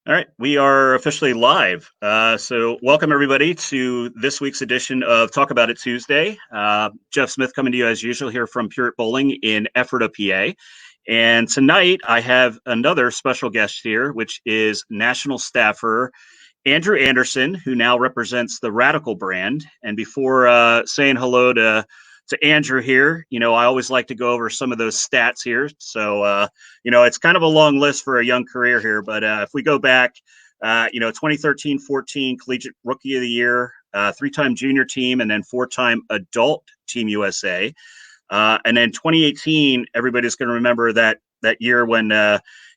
All right, we are officially live. So, welcome everybody to this week's edition of Talk About It Tuesday. Jeff Smith coming to you as usual here from Purett Bowling in Ephrata, PA. And tonight I have another special guest here, which is National Staffer Andrew Anderson, who now represents the Radical brand. And before saying hello to Andrew here, I always like to go over some of those stats here. So, it's kind of a long list for a young career here, but if we go back, 2013-14 Collegiate Rookie of the Year, three-time junior team, and then four-time adult Team USA. And then 2018, everybody's going to remember that year when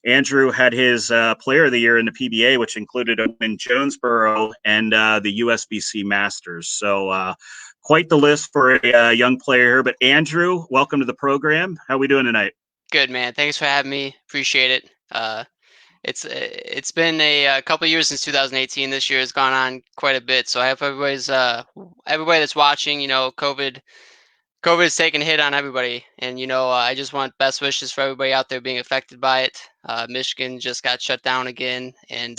Andrew had his Player of the Year in the PBA, which included him in Jonesboro and the USBC Masters. So quite the list for a young player here. But Andrew, welcome to the program. How are we doing tonight? Good, man. Thanks for having me. Appreciate it. It's been a couple of years since 2018. This year has gone on quite a bit. So I hope everybody that's watching, COVID is taking a hit on everybody, and I just want best wishes for everybody out there being affected by it. Michigan just got shut down again, and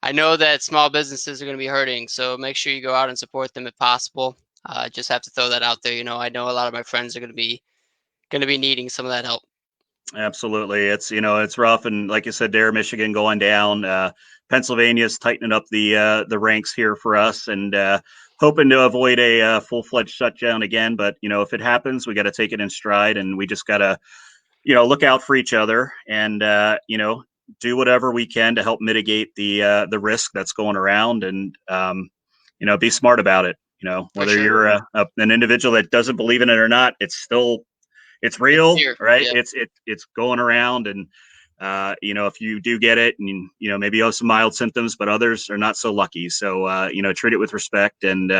I know that small businesses are going to be hurting. So make sure you go out and support them if possible. Just have to throw that out there. I know a lot of my friends are going to be needing some of that help. Absolutely. It's rough. And like you said, there, Michigan going down. Pennsylvania's tightening up the ranks here for us and hoping to avoid a full-fledged shutdown again. But, if it happens, we got to take it in stride and we just got to, look out for each other and, do whatever we can to help mitigate the risk that's going around and, be smart about it. For Whether sure. you're an individual that doesn't believe in it or not, it's It's real, here. right? Yep. It's going around, and if you do get it, and maybe you have some mild symptoms, but others are not so lucky. So treat it with respect, and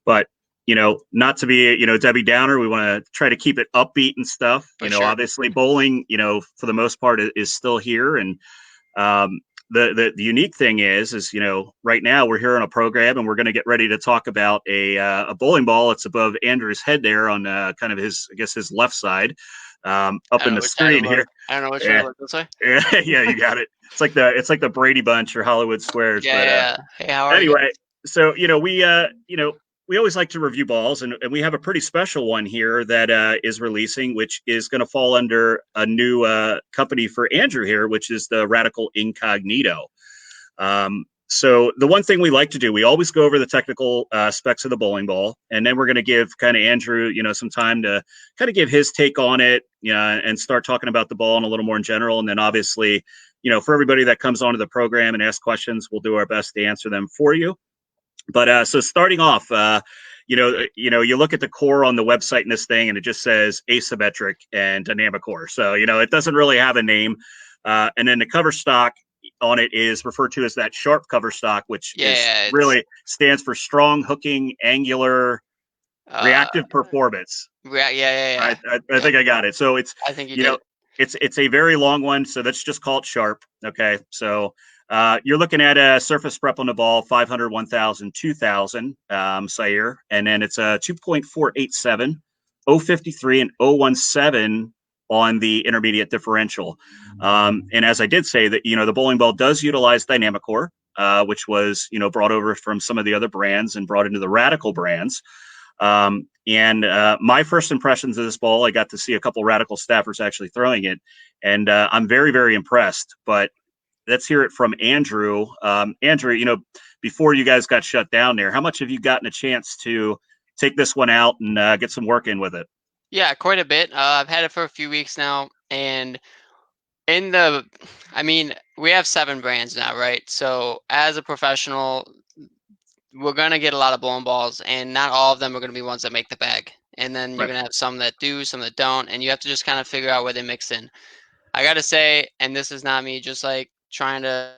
but not to be Debbie Downer. We want to try to keep it upbeat and stuff. For sure. Obviously bowling, for the most part, is still here, and um, the unique thing is right now we're here on a program and we're going to get ready to talk about a bowling ball. It's above Andrew's head there on kind of his left side, I up don't in know the which side to screen look. here. I don't know which way to Yeah, look. This way. yeah, yeah, you got it. It's like the Brady Bunch or Hollywood Squares. Yeah, But yeah. Hey, how are you? anyway, so we always like to review balls, and we have a pretty special one here that is releasing, which is going to fall under a new company for Andrew here, which is the Radical Incognito. So the one thing we like to do, we always go over the technical specs of the bowling ball, and then we're going to give kind of Andrew, some time to kind of give his take on it, and start talking about the ball and a little more in general. And then obviously, for everybody that comes onto the program and asks questions, we'll do our best to answer them for you. But so starting off, you look at the core on the website in this thing, and it just says asymmetric and dynamic core. So it doesn't really have a name. And then the cover stock on it is referred to as that sharp cover stock, which Yeah, is yeah, it's really stands for strong hooking angular uh, reactive performance. yeah, yeah, yeah, yeah. I Yep. think I got it. So it's I think you you did. know it's a very long one. So let's just call it sharp. Okay. So you're looking at a surface prep on the ball 500, 1000, 2000 Sayer, and then it's a 2.487, 053, and 017 on the intermediate differential. And as I did say, that the bowling ball does utilize dynamic core, which was brought over from some of the other brands and brought into the Radical brands. And my first impressions of this ball, I got to see a couple Radical staffers actually throwing it, and I'm very, very impressed. But let's hear it from Andrew. Andrew, before you guys got shut down there, how much have you gotten a chance to take this one out and get some work in with it? Yeah, quite a bit. I've had it for a few weeks now, and in the, I mean, we have 7 brands now, right? So as a professional, we're gonna get a lot of blown balls, and not all of them are gonna be ones that make the bag. And then you're Right. gonna have some that do, some that don't, and you have to just kind of figure out where they mix in. I gotta say, and this is not me just like trying to,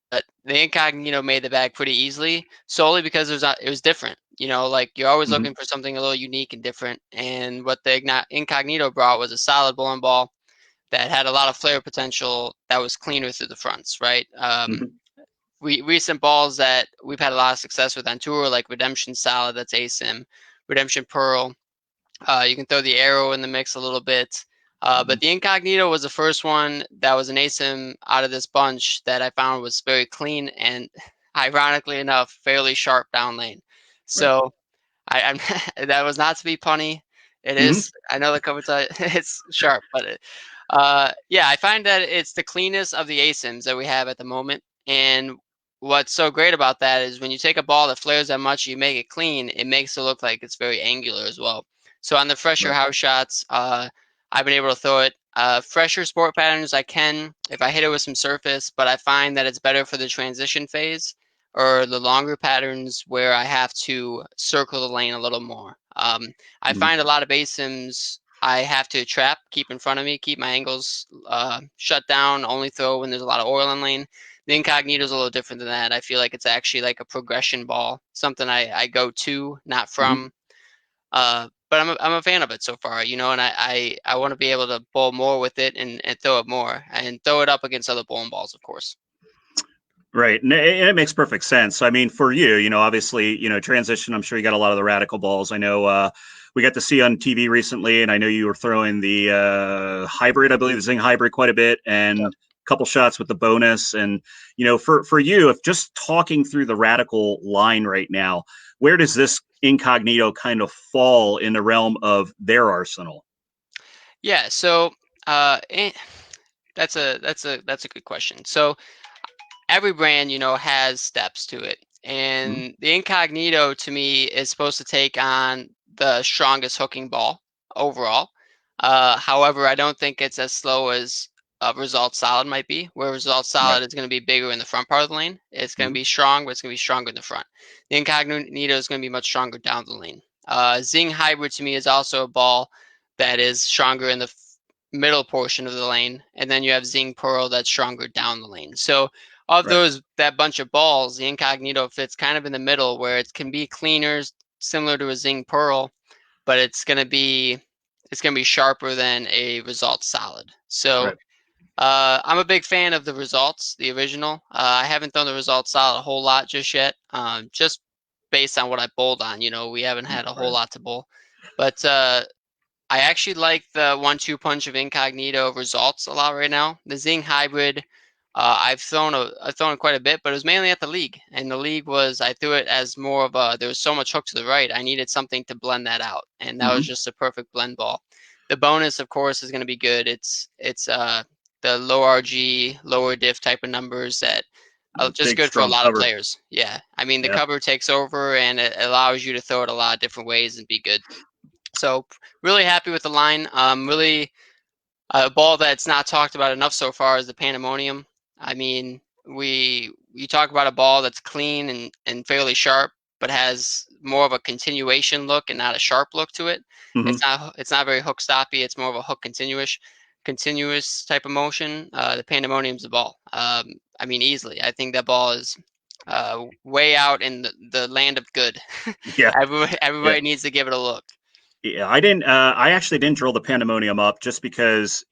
but the Incognito made the bag pretty easily, solely because it was different. Like you're always Mm-hmm. looking for something a little unique and different. And what the Incognito brought was a solid bowling ball that had a lot of flare potential that was cleaner through the fronts, right? Mm-hmm. Recent balls that we've had a lot of success with on tour, like Redemption Solid, that's ASIM, Redemption Pearl. You can throw the arrow in the mix a little bit. But the Incognito was the first one that was an ASIM out of this bunch that I found was very clean and, ironically enough, fairly sharp down lane. Right. So I'm that was not to be punny. It Hmm. is. I know the cover type it's sharp, but yeah, I find that it's the cleanest of the ASIMs that we have at the moment. And what's so great about that is when you take a ball that flares that much, you make it clean, it makes it look like it's very angular as well. So on the fresher Right. house shots, I've been able to throw it. Fresher sport patterns, I can if I hit it with some surface, but I find that it's better for the transition phase or the longer patterns where I have to circle the lane a little more. I Hmm. find a lot of ASIMs I have to trap, keep in front of me, keep my angles shut down, only throw when there's a lot of oil in lane. The Incognito is a little different than that. I feel like it's actually like a progression ball, something I go to, not Hmm. from. But I'm a fan of it so far, you know, and I want to be able to bowl more with it and throw it more and throw it up against other bowling balls, of course. Right. And it makes perfect sense. So, I mean, for you, obviously, transition, I'm sure you got a lot of the radical balls. I know we got to see on TV recently, and I know you were throwing the hybrid, I believe the Zing hybrid quite a bit, and a couple shots with the bonus. And, for you, if just talking through the radical line right now, where does this incognito kind of fall in the realm of their arsenal? Yeah, so that's a good question. So every brand, you know, has steps to it. Mhm. And the Incognito to me is supposed to take on the strongest hooking ball overall. However, I don't think it's as slow as Result Solid might be, where Result Right. Solid is going to be bigger in the front part of the lane. It's going to Hmm. be strong, but it's going to be stronger in the front. The Incognito is going to be much stronger down the lane. Zing Hybrid to me is also a ball that is stronger in the middle portion of the lane, and then you have Zing Pearl that's stronger down the lane. So of Right. that bunch of balls, the Incognito fits kind of in the middle where it can be cleaner, similar to a Zing Pearl, but it's gonna be sharper than a Result Solid. So Right. I'm a big fan of the Results, the original. I haven't done the Result Solid a whole lot just yet, just based on what I bowled on. You know, we haven't had a whole Right. lot to bowl, but I actually like the 1-2 punch of Incognito Results a lot right now. The Zing Hybrid, I've thrown it quite a bit, but it was mainly at the league. And the league was I threw it as more of a there was so much hook to the right. I needed something to blend that out, and that was Hmm. just a perfect blend ball. The bonus, of course, is going to be good. It's the low RG, lower diff type of numbers that are just Big, good for a strong lot of cover. players. Yeah, I mean the Yeah. cover takes over and it allows you to throw it a lot of different ways and be good. So really happy with the line. Really a ball that's not talked about enough so far is the Pandemonium. I mean, you talk about a ball that's clean and fairly sharp, but has more of a continuation look and not a sharp look to it. Hmm. It's not very hook stoppy. It's more of a hook continuous type of motion. The Pandemonium's the ball. I mean, easily. I think that ball is way out in the land of good. Yeah. Yeah. Everybody needs to give it a look. Yeah, I didn't. I actually didn't drill the pandemonium up just because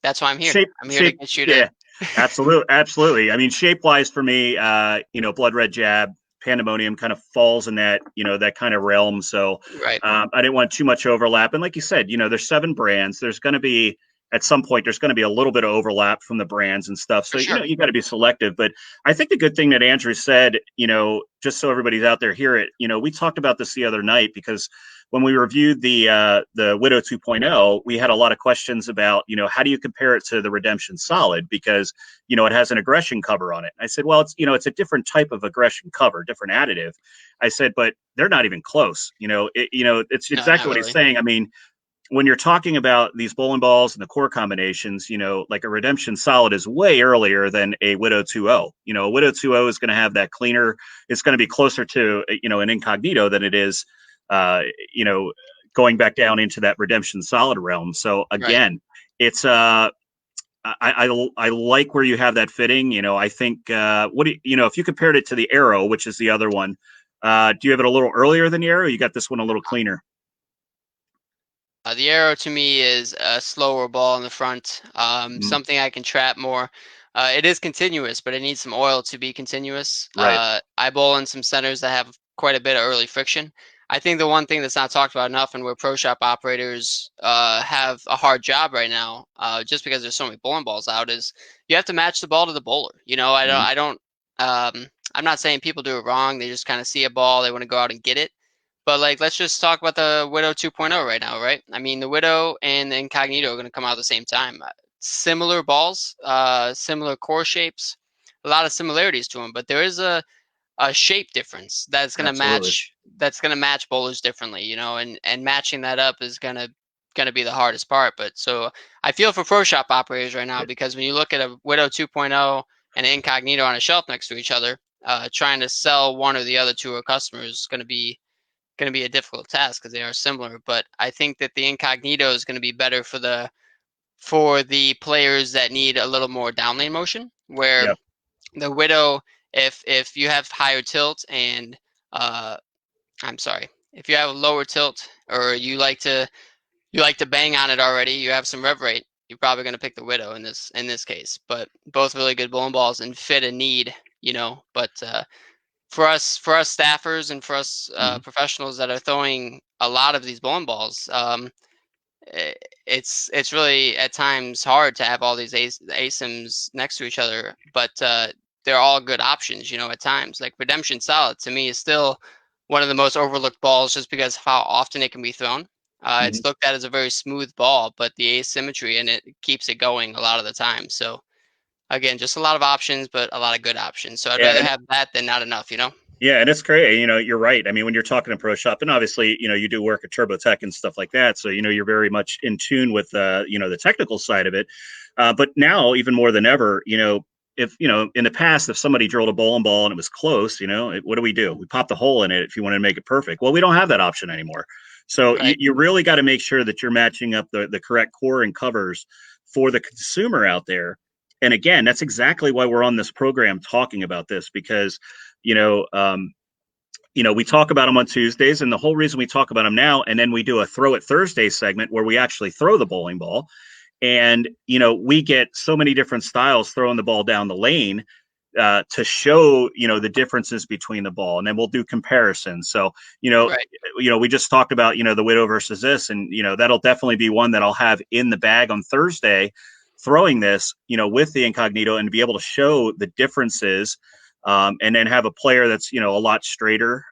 That's why I'm here. shape, I'm here to shape. get you to. Yeah, absolutely, absolutely. I mean, shape wise for me, blood red jab, pandemonium kind of falls in that that kind of realm. So Right. I didn't want too much overlap. And like you said, there's 7 brands. There's going to be at some point there's going to be a little bit of overlap from the brands and stuff. For So sure. you got to be selective. But I think the good thing that Andrew said, just so everybody's out there hear it, we talked about this the other night because when we reviewed the Widow 2.0, we had a lot of questions about, how do you compare it to the Redemption Solid because, it has an aggression cover on it. I said, well, it's a different type of aggression cover, different additive. I said, but they're not even close. It's No, not exactly what he's really. saying. I mean, when you're talking about these bowling balls and the core combinations, like a Redemption Solid is way earlier than a Widow 2.0. A Widow 2.0 is going to have that cleaner. It's going to be closer to an Incognito than it is, uh, you know, going back down into that Redemption Solid realm. So Right. again, it's I like where you have that fitting. I think what do if you compared it to the Arrow, which is the other one, do you have it a little earlier than the Arrow? You got this one a little cleaner. The arrow to me is a slower ball in the front, Mm, something I can trap more. It is continuous, but it needs some oil to be continuous. right. I bowl in some centers that have quite a bit of early friction. I think the one thing that's not talked about enough, and where pro shop operators have a hard job right now, just because there's so many bowling balls out, is you have to match the ball to the bowler. You know, Mhm. I don't, I'm not saying people do it wrong. They just kind of see a ball, they want to go out and get it. But like, let's just talk about the Widow 2.0 right now, right? I mean, the Widow and the Incognito are going to come out at the same time. Similar balls, similar core shapes, a lot of similarities to them, but there is a shape difference Absolutely. that's gonna match bowlers differently, you know, and matching that up is gonna be the hardest part. But so I feel for pro shop operators right now, Yeah. because when you look at a Widow 2.0 and an Incognito on a shelf next to each other, trying to sell one or the other to a customer is gonna be a difficult task because they are similar. But I think that the Incognito is gonna be better for the players that need a little more downlane motion, where Yeah. the Widow, if you have higher tilt and uh, I'm sorry, if you have a lower tilt, or you like to bang on it already, you have some rev rate, you're probably going to pick the Widow in this case. But both really good bowling balls and fit a need, you know. But for us staffers and for us Mhm. professionals that are throwing a lot of these bowling balls, i- it's really at times hard to have all these ASIMs next to each other, but they're all good options, you know, at times. Like Redemption Solid to me is still one of the most overlooked balls, just because of how often it can be thrown. Mhm. It's looked at as a very smooth ball, but the asymmetry in it keeps it going a lot of the time. So again, just a lot of options, but a lot of good options. So I'd Yeah, rather and have that than not enough, you know? yeah, and it's great. You're right. I mean, when you're talking to pro shop, and obviously, you do work at TurboTech and stuff like that, so you're very much in tune with the technical side of it. But now, even more than ever, if in the past, if somebody drilled a bowling ball and it was close, what do? We pop the hole in it if you want to make it perfect. Well, we don't have that option anymore. So you, Right, you really got to make sure that you're matching up the correct core and covers for the consumer out there. And again, that's exactly why we're on this program talking about this, because you know, um, we talk about them on Tuesdays, and the whole reason we talk about them now, and then we do a Throw It Thursday segment where we actually throw the bowling ball, and we get so many different styles throwing the ball down the lane to show the differences between the ball, and then we'll do comparisons. So right, we just talked about the Widow versus this, and that'll definitely be one that I'll have in the bag on Thursday, throwing this with the Incognito, and to be able to show the differences, and then have a player that's a lot straighter,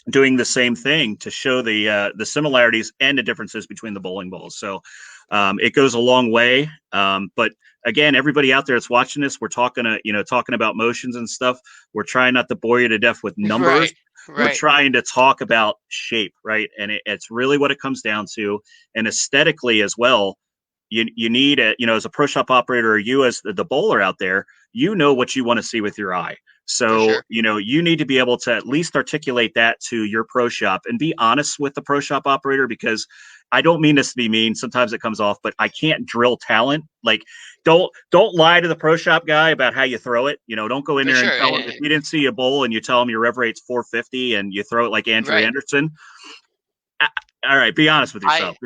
doing the same thing to show the similarities and the differences between the bowling balls. So it goes a long way. But again, everybody out there that's watching this, we're talking about motions and stuff. We're trying not to bore you to death with numbers. right, We're right, trying to talk about shape, right? And it's really what it comes down to, and aesthetically as well. You need a as a pro shop operator, or you as the bowler out there, what you want to see with your eye. for So, sure. you need to be able to at least articulate that to your pro shop and be honest with the pro shop operator, because I don't mean this to be mean. Sometimes it comes off, but I can't drill talent. Like, don't lie to the pro shop guy about how you throw it. Don't go in For there and sure. tell him if you didn't see a bowl and you tell him your rev rate's 450 and you throw it like Andrew Right. Anderson. All right, be honest with I yourself.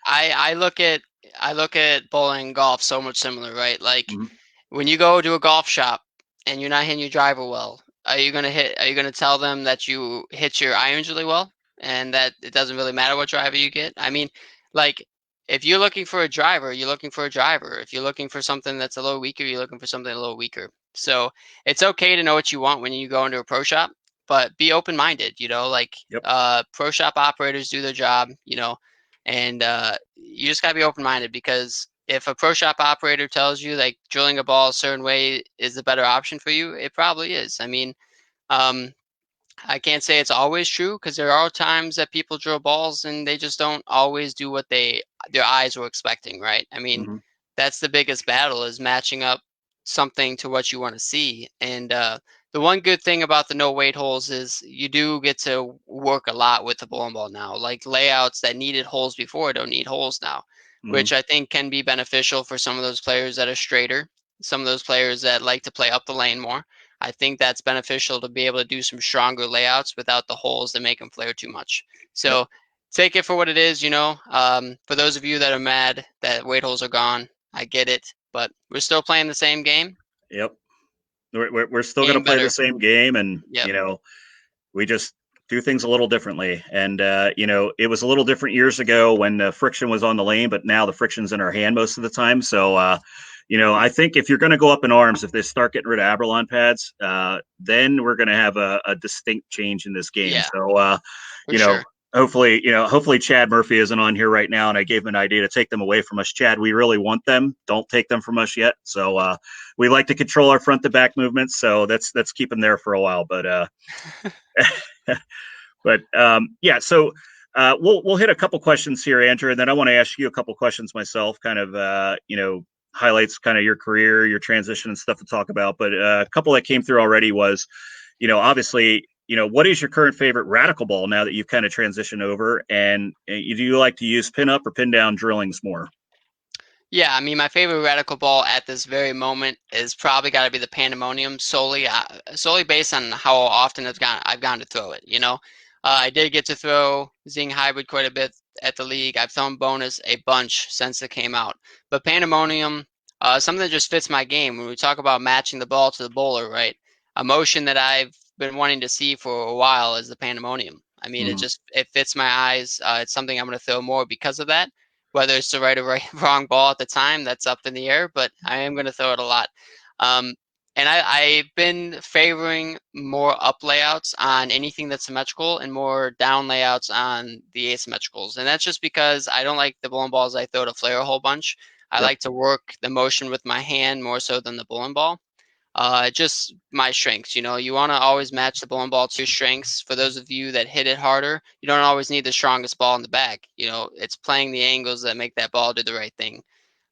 I look at bowling and golf so much similar, right? Like Mm-hmm. when you go to a golf shop and you're not hitting your driver well, are you gonna tell them that you hit your irons really well and that it doesn't really matter what driver you get? I mean, like if you're looking for a driver, you're looking for a driver. If you're looking for something that's a little weaker, you're looking for something a little weaker. So it's okay to know what you want when you go into a pro shop, but be open minded, like Yep. pro shop operators do their job, and you just gotta be open minded, because if a pro shop operator tells you like drilling a ball a certain way is the better option for you, it probably is. I mean, um, I can't say it's always true, because there are times that people drill balls and they just don't always do what their eyes were expecting, right? I mean, Mm-hmm. that's the biggest battle, is matching up something to what you want to see. And the one good thing about the no weight holes is you do get to work a lot with the bowling ball now. Like layouts that needed holes before don't need holes now, Mm-hmm. which I think can be beneficial for some of those players that are straighter, some of those players that like to play up the lane more. I think that's beneficial to be able to do some stronger layouts without the holes that make them flare too much. Yep. So take it for what it is, you know. For those of you that are mad that weight holes are gone, I get it, but we're still playing the same game, Yep. We're still going to getting play the better. same game, and Yep, we just do things a little differently. And it was a little different years ago when the friction was on the lane, but now the friction's in our hand most of the time. So I think if you're going to go up in arms, if they start getting rid of Abralon pads, then we're going to have a distinct change in this game. Yeah, So for you know, sure. hopefully Chad Murphy isn't on here right now, and I gave him an idea to take them away from us. Chad, we really want them. Don't take them from us yet. So we like to control our front to back movements, so that's keep them there for a while. Yeah. So we'll hit a couple questions here, Andrew, and then I want to ask you a couple questions myself, kind of highlights kind of your career, your transition, and stuff to talk about. But a couple that came through already was, obviously, what is your current favorite radical ball now that you've kind of transitioned over, and do you like to use pin up or pin down drillings more? Yeah, I mean, my favorite radical ball at this very moment is probably got to be the Pandemonium, solely based on how often I've gone to throw it. I did get to throw Zing Hybrid quite a bit at the league. I've thrown bonus a bunch since it came out, but Pandemonium, something that just fits my game. When we talk about matching the ball to the bowler, right? A motion that I've been wanting to see for a while is the Pandemonium. I mean, Mm-hmm. it fits my eyes. It's something I'm going to throw more because of that. Whether it's the right or wrong ball at the time, that's up in the air, but I am going to throw it a lot. Um, and I've been favoring more up layouts on anything that's symmetrical and more down layouts on the asymmetricals. And that's just because I don't like the bowling balls I throw to flare a whole bunch. I Yep. like to work the motion with my hand more so than the bowling ball. Just my strengths. You want to always match the bowling ball to your strengths. For those of you that hit it harder, you don't always need the strongest ball in the bag. It's playing the angles that make that ball do the right thing.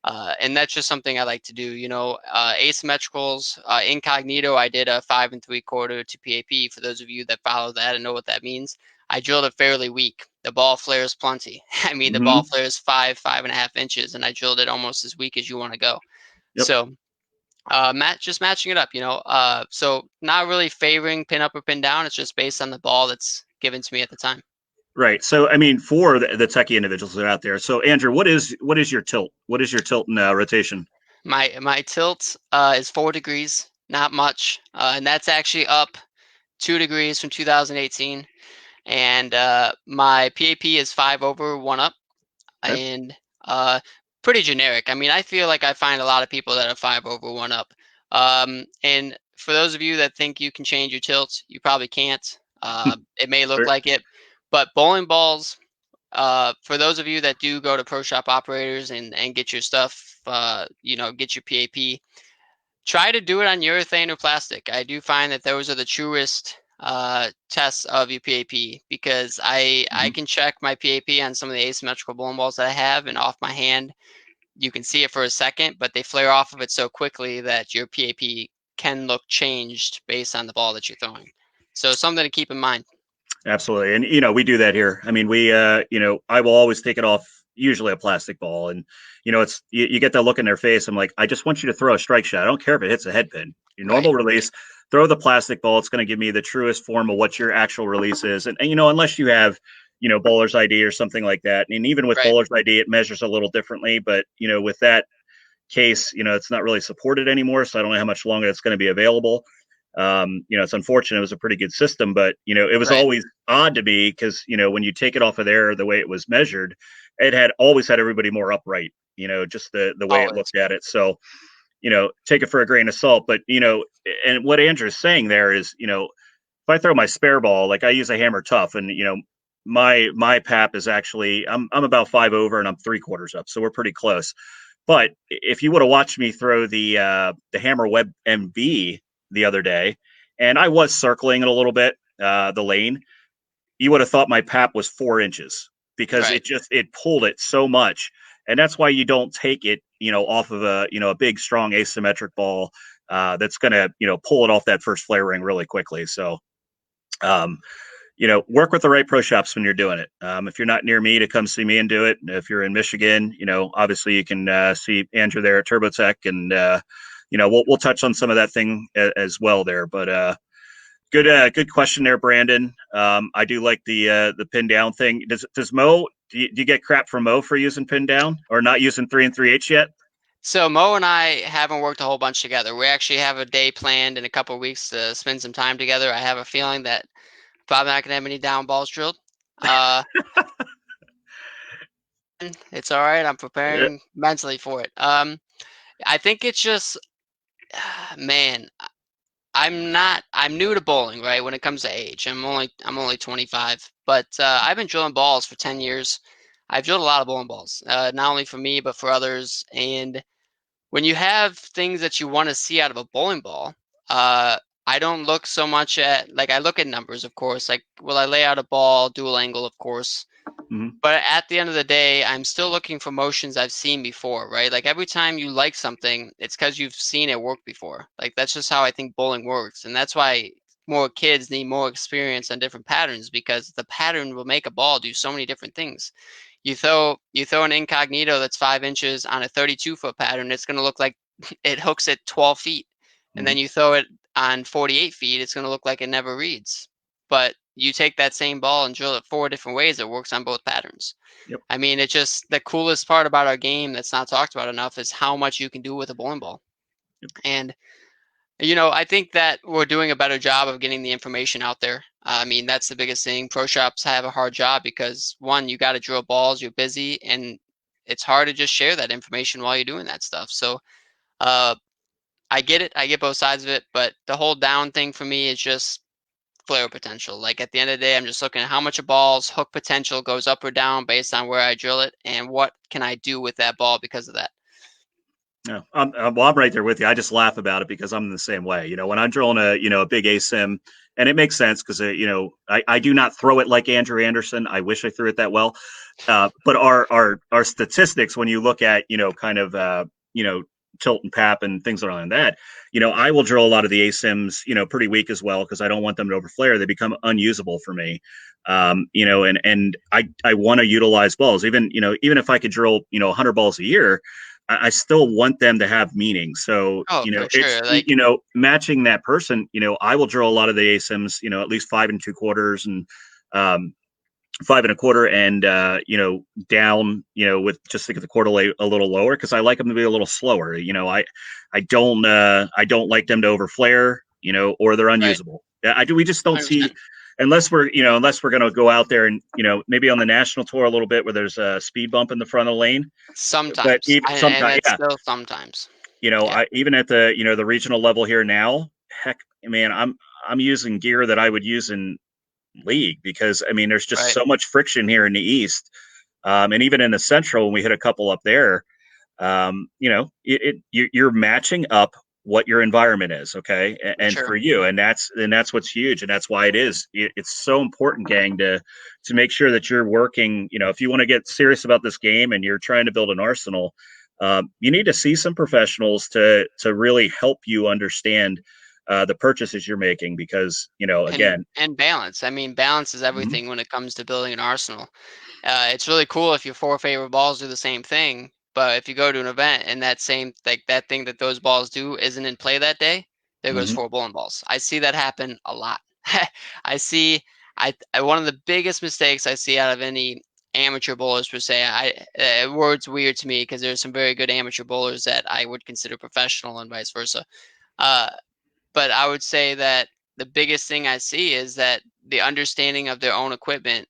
And that's just something I like to do. Asymmetricals, incognito. I did a 5 3/4 to PAP. For those of you that follow that and know what that means, I drilled it fairly weak. The ball flares plenty. I mean, the ball Mm-hmm. flares 5 5.5 inches, and I drilled it almost as weak as you want to go. Yep. So just matching it up. So not really favoring pin up or pin down. It's just based on the ball that's given to me at the time. Right. So, I mean, for the techie individuals that are out there. So, Andrew, what is your tilt? What is your tilt and rotation? My tilt is 4 degrees, not much, and that's actually up 2 degrees from 2018. And my PAP is 5/1 up, Okay. and uh, pretty generic. I mean, I feel like I find a lot of people that are 5/1 up. And for those of you that think you can change your tilt, you probably can't. It may look Sure. like it, but bowling balls. For those of you that do go to pro shop operators and get your stuff, get your PAP, try to do it on urethane or plastic. I do find that those are the truest tests of your PAP because I Mhm. can check my PAP on some of the asymmetrical bowling balls that I have, and off my hand you can see it for a second, but they flare off of it so quickly that your PAP can look changed based on the ball that you're throwing. So something to keep in mind. Absolutely. And, we do that here. I mean, I will always take it off, usually a plastic ball. And, you get that look in their face. I'm like, I just want you to throw a strike shot. I don't care if it hits a head pin. Your Right. normal release, throw the plastic ball. It's going to give me the truest form of what your actual release is. And unless you have, bowler's ID or something like that. And even with Right. bowler's ID, it measures a little differently. But, with that case, it's not really supported anymore. So I don't know how much longer it's going to be available. It's unfortunate. It was a pretty good system, but it was Right. always odd to me because when you take it off of there, the way it was measured, it had always had everybody more upright. Just the way it Always. looked at it. So take it for a grain of salt. But and what Andrew's saying there is, if I throw my spare ball, like I use a hammer tough, and my pap is actually I'm about 5 over and I'm 3/4 up, so we're pretty close. But if you would have watched me throw the Hammer Web MV the other day, and I was circling it a little bit, the lane, you would have thought my pap was 4 inches because Right. it pulled it so much, and that's why you don't take it, off of a big strong asymmetric ball that's gonna pull it off that first flare ring really quickly. So um, work with the right pro shops when you're doing it. If you're not near me, to come see me and do it. If you're in Michigan, obviously you can see Andrew there at TurboTech, and we'll touch on some of that thing as well there. But good question there, Brandon. I do like the pin down thing. Does Mo? Do you get crap from Mo for using pin down or not using 3 3/8 yet? So Mo and I haven't worked a whole bunch together. We actually have a day planned in a couple of weeks to spend some time together. I have a feeling that Probably not gonna have any down balls drilled. Uh, it's all right. I'm Yeah. preparing mentally for it. I think it's just, man, I'm new to bowling, right? When it comes to age, I'm only 25, but I've been drilling balls for 10 years. I've drilled a lot of bowling balls, not only for me but for others. And when you have things that you want to see out of a bowling ball, uh, I don't look so much at, like, I look at numbers, of course. Like, will I lay out a ball dual angle, of course. Mhm. But at the end of the day, I'm still looking for motions I've seen before, right? Like every time you like something, it's because you've seen it work before. Like that's just how I think bowling works. And that's why more kids need more experience on different patterns, because the pattern will make a ball do so many different things. You throw an incognito that's 5 inches on a 32-foot pattern, it's gonna look like it hooks at 12 feet. And Mhm. then you throw it on 48 feet, it's gonna look like it never reads. But you take that same ball and drill it 4 different ways, it works on both patterns. Yep. I mean, it just the coolest part about our game that's not talked about enough is how much you can do with a bowling ball. Yep. And I think that we're doing a better job of getting the information out there. I mean, that's the biggest thing. Pro shops have a hard job because one, you got to drill balls, you're busy, and it's hard to just share that information while you're doing that stuff. So, uh, I get it. I get both sides of it, but the whole down thing for me is just flare potential. Like at the end of the day, I'm just looking at how much a ball's hook potential goes up or down based on where I drill it, and what can I do with that ball because of that. Yeah, well, I'm right there with you. I just laugh about it because I'm the same way. When I'm drilling a big ASIM, and it makes sense because I do not throw it like Andrew Anderson. I wish I threw it that well, but our statistics when you look at kind of tilt and pap and things like that, I will drill a lot of the ASIMs pretty weak as well because I don't want them to overflare. They become unusable for me. And I want to utilize balls even if I could drill 100 balls a year. I still want them to have meaning. So, Oh, for it's, sure. Like, matching that person, I will drill a lot of the ASIMs, at least 5 2/4 and, 5 1/4 and, down, with just to get the quarter a little lower. Cause I like them to be a little slower. I don't like them to overflare, or they're right, unusable. We just don't see, 100%. unless we're going to go out there and, maybe on the national tour a little bit where there's a speed bump in the front of the lane, but Sometimes, even and sometimes, it's yeah, still sometimes. Yeah, I even at the the regional level here now, heck, man, I'm using gear that I would use in league because I mean there's just right, so much friction here in the East, and even in the Central when we hit a couple up there, you're matching up what your environment is, okay, for and sure. for you, and that's what's huge, and that's why it's so important, gang, to make sure that you're working. If you want to get serious about this game and you're trying to build an arsenal, you need to see some professionals to really help you understand the purchases you're making because And again. and balance. I mean, balance is Mhm. everything when it comes to building an arsenal. It's really cool if your four favorite balls do the same thing, but if you go to an event and that thing that those balls do isn't in play that day, there goes Mhm. four bowling balls. I see that happen a lot. I see. One of the biggest mistakes I see out of any amateur bowlers per se. Word's weird to me because there's some very good amateur bowlers that I would consider professional and vice versa. Uh, but I would say that the biggest thing I see is that the understanding of their own equipment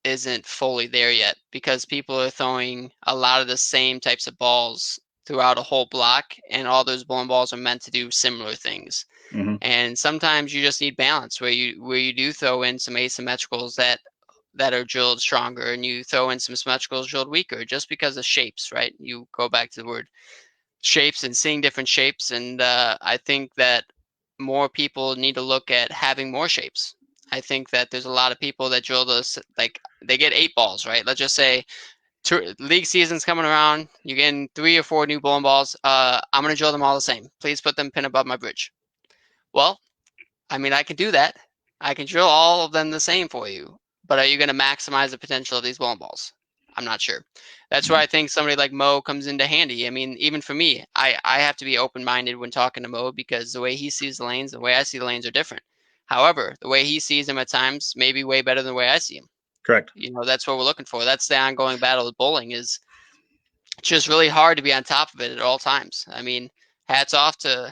isn't fully there yet, because people are throwing a lot of the same types of balls throughout a whole block, and all those bowling balls are meant to do similar things. Mhm. And sometimes you just need balance where you do throw in some asymmetricals that are drilled stronger, and you throw in some symmetricals drilled weaker just because of shapes, right? You go back to the word shapes and seeing different shapes. And I think that more people need to look at having more shapes. I think that there's a lot of people that drill those, like they get 8 balls, right? Let's just say league season's coming around. You're getting 3 or 4 new bowling balls. I'm gonna drill them all the same. Please put them pin above my bridge. Well, I mean, I can do that. I can drill all of them the same for you, but are you going to maximize the potential of these bowling balls? I'm not sure. That's where Mhm. I think somebody like Mo comes into handy. I mean, even for me, I have to be open minded when talking to Mo, because the way he sees the lanes, the way I see the lanes are different. However, the way he sees them at times may be way better than the way I see them. Correct. That's what we're looking for. That's the ongoing battle with bowling. Is It's just really hard to be on top of it at all times. I mean, hats off to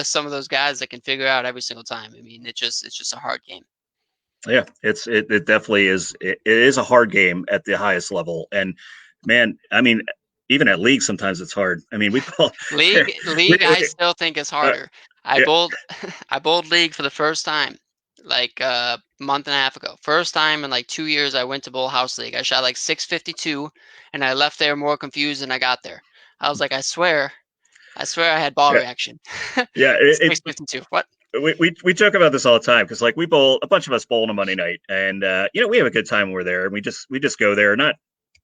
some of those guys that can figure out every single time. I mean, it's just a hard game. Yeah, it definitely is. It is a hard game at the highest level, and man, I mean, even at league sometimes it's hard. I mean, we ball, League, I still think is uh, harder. I yeah, bowled I bowled league for the first time like a month and a half ago. First time in like 2 years I went to bowl house league. I shot like 652 and I left there more confused than I got there. I was like, I swear I had ball yeah, reaction. yeah. 652. What? We joke about this all the time because like we bowl a bunch of us bowl on a Monday night, and we have a good time when we're there, and we just go there, not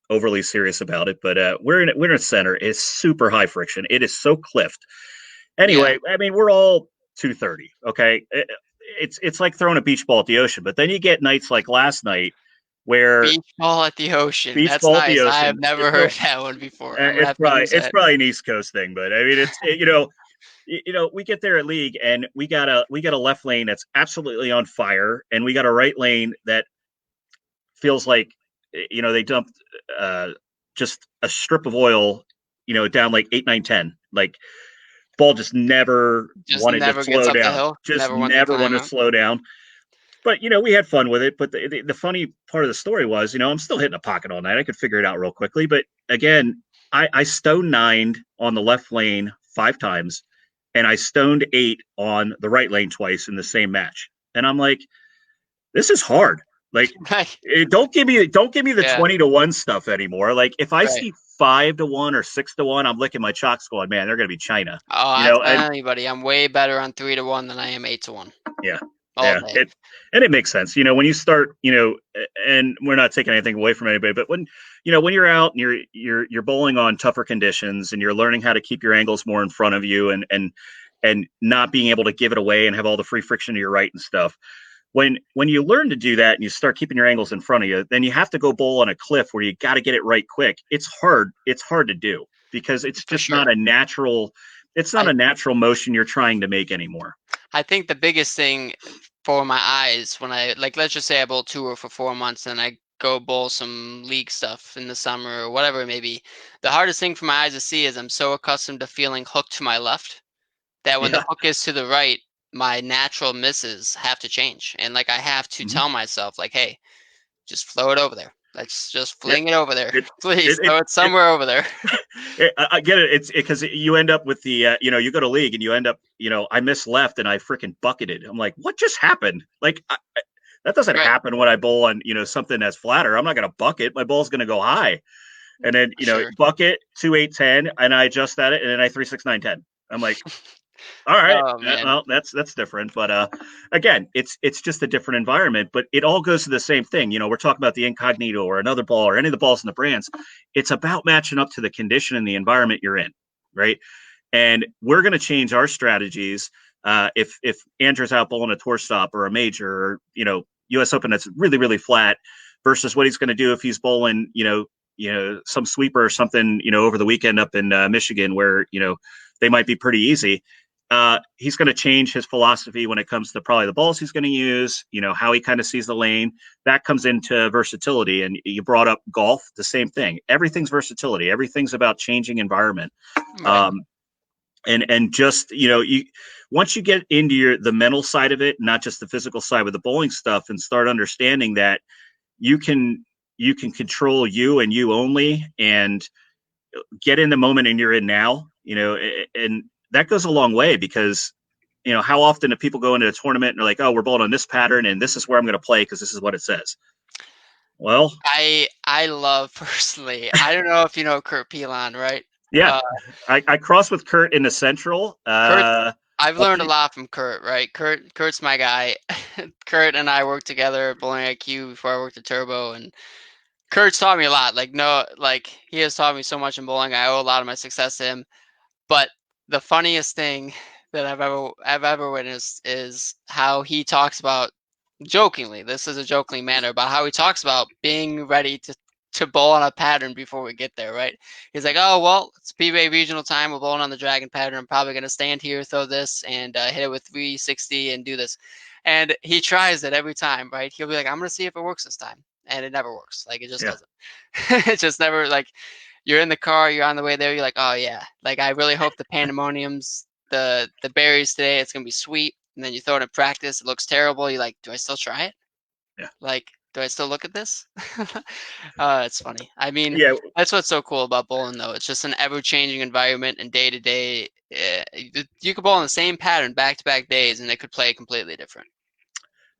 overly serious about it, but we're in a center. It's super high friction. It is so cliffed. Yeah. Anyway, I mean, we're all 230. Okay, it's like throwing a beach ball at the ocean. But then you get nights like last night where Beach ball at the ocean. beach That's ball at the nice. I have ocean. never heard that one before. I'm gonna It's have to probably use it's that. probably an East Coast thing, but I mean, we get there at league and we got a left lane that's absolutely on fire, and we got a right lane that feels like they dumped uh, just a strip of oil, down like 8, 9, 10. Like ball just never Just wanted to never gets slow up the down. hill. Just Never wants to never climb wanted to up. slow down. But we had fun with it. But the funny part of the story was, I'm still hitting a pocket all night. I could figure it out real quickly. But again, I stone nined on the left lane 5 times, and I stoned 8 on the right lane twice in the same match. And I'm like, this is hard. Like, Right. don't give me the Yeah. 20-1 stuff anymore. Like, if I Right. see 5-1 or 6-1, I'm licking my chalks, going, man, they're gonna be China. Oh, You I know, tell and anybody, I'm way better on 3-1 than I am 8-1 yeah, all yeah. day. It makes sense. When you start, and we're not taking anything away from anybody, but when you're out and you're bowling on tougher conditions and you're learning how to keep your angles more in front of you and not being able to give it away and have all the free friction to your right and stuff. When you learn to do that and you start keeping your angles in front of you, then you have to go bowl on a cliff where you got to get it right quick. It's hard. It's hard to do because it's For just not sure. a natural. It's not I a natural motion you're trying to make anymore. I think the biggest thing for my eyes when I like let's just say I bowl tour for 4 months and I go bowl some league stuff in the summer or whatever it may be. The hardest thing for my eyes to see is I'm so accustomed to feeling hooked to my left that when the Yeah. hook is to the right, my natural misses have to change. And like I have to Mm-hmm. tell myself, like, hey, just flow it over there. Let's just It, fling it over there. it, Please it, throw it it, somewhere over there. I get it. It's because you end up with the, you go to league and you end up, I miss left and I freaking bucketed. I'm like, what just happened? Like, that doesn't Right. happen when I bowl on, something that's flatter. I'm not going to bucket. My ball's going to go high. And then, For sure. bucket 2, 8, 10, and I adjust at it, and then I 3, 6, 9, 10. I'm like, all right, Oh man. well, that's different. But again, it's just a different environment. But it all goes to the same thing. We're talking about the Incognito or another ball or any of the balls in the brands. It's about matching up to the condition and the environment you're in, right? And we're going to change our strategies if Andrew's out bowling a tour stop or a major or U.S. Open that's really really flat versus what he's going to do if he's bowling some sweeper or something over the weekend up in Michigan where they might be pretty easy. He's going to change his philosophy when it comes to probably the balls he's going to use, how he kind of sees the lane. That comes into versatility. And you brought up golf, the same thing. Everything's versatility. Everything's about changing environment. Right. Um, and just you once you get into the mental side of it, not just the physical side with the bowling stuff, and start understanding that you can you can control you and you only, and get in the moment and you're in now, and that goes a long way because how often do people go into a tournament and they're like, oh, we're bowling on this pattern and this is where I'm going to play because this is what it says. Well, I love personally. I don't know if you know Kurt Pelon, right? yeah, Uh, I crossed with Kurt in the Central. Kurt, I've A learned a few, lot from Kurt, right? Kurt's my guy. Kurt and I worked together at Bowling IQ before I worked at Turbo, and Kurt's taught me a lot. Like no, like he has taught me so much in bowling. I owe a lot of my success to him. But the funniest thing that I've ever witnessed is how he talks about jokingly. This is a jokingly manner about how he talks about being ready to bowl on a pattern before we get there. Right? He's like, oh well, it's PBA regional time. We're bowling on the dragon pattern. I'm probably gonna stand here, throw this, and hit it with 360 and do this. And he tries it every time. Right? He'll be like, I'm gonna see if it works this time, and it never works. Like it just yeah, doesn't. It just never like you're in the car, you're on the way there, you're like, oh yeah, like I really hope the pandemoniums, the berries today, it's gonna be sweet. And then you throw it in practice, it looks terrible. You're like, do I still try it? Yeah. Like, do I still look at this? It's funny. I mean, Yeah. that's what's so cool about bowling, though. It's just an ever-changing environment, and day to day, you could bowl in the same pattern back-to-back days, and it could play completely different.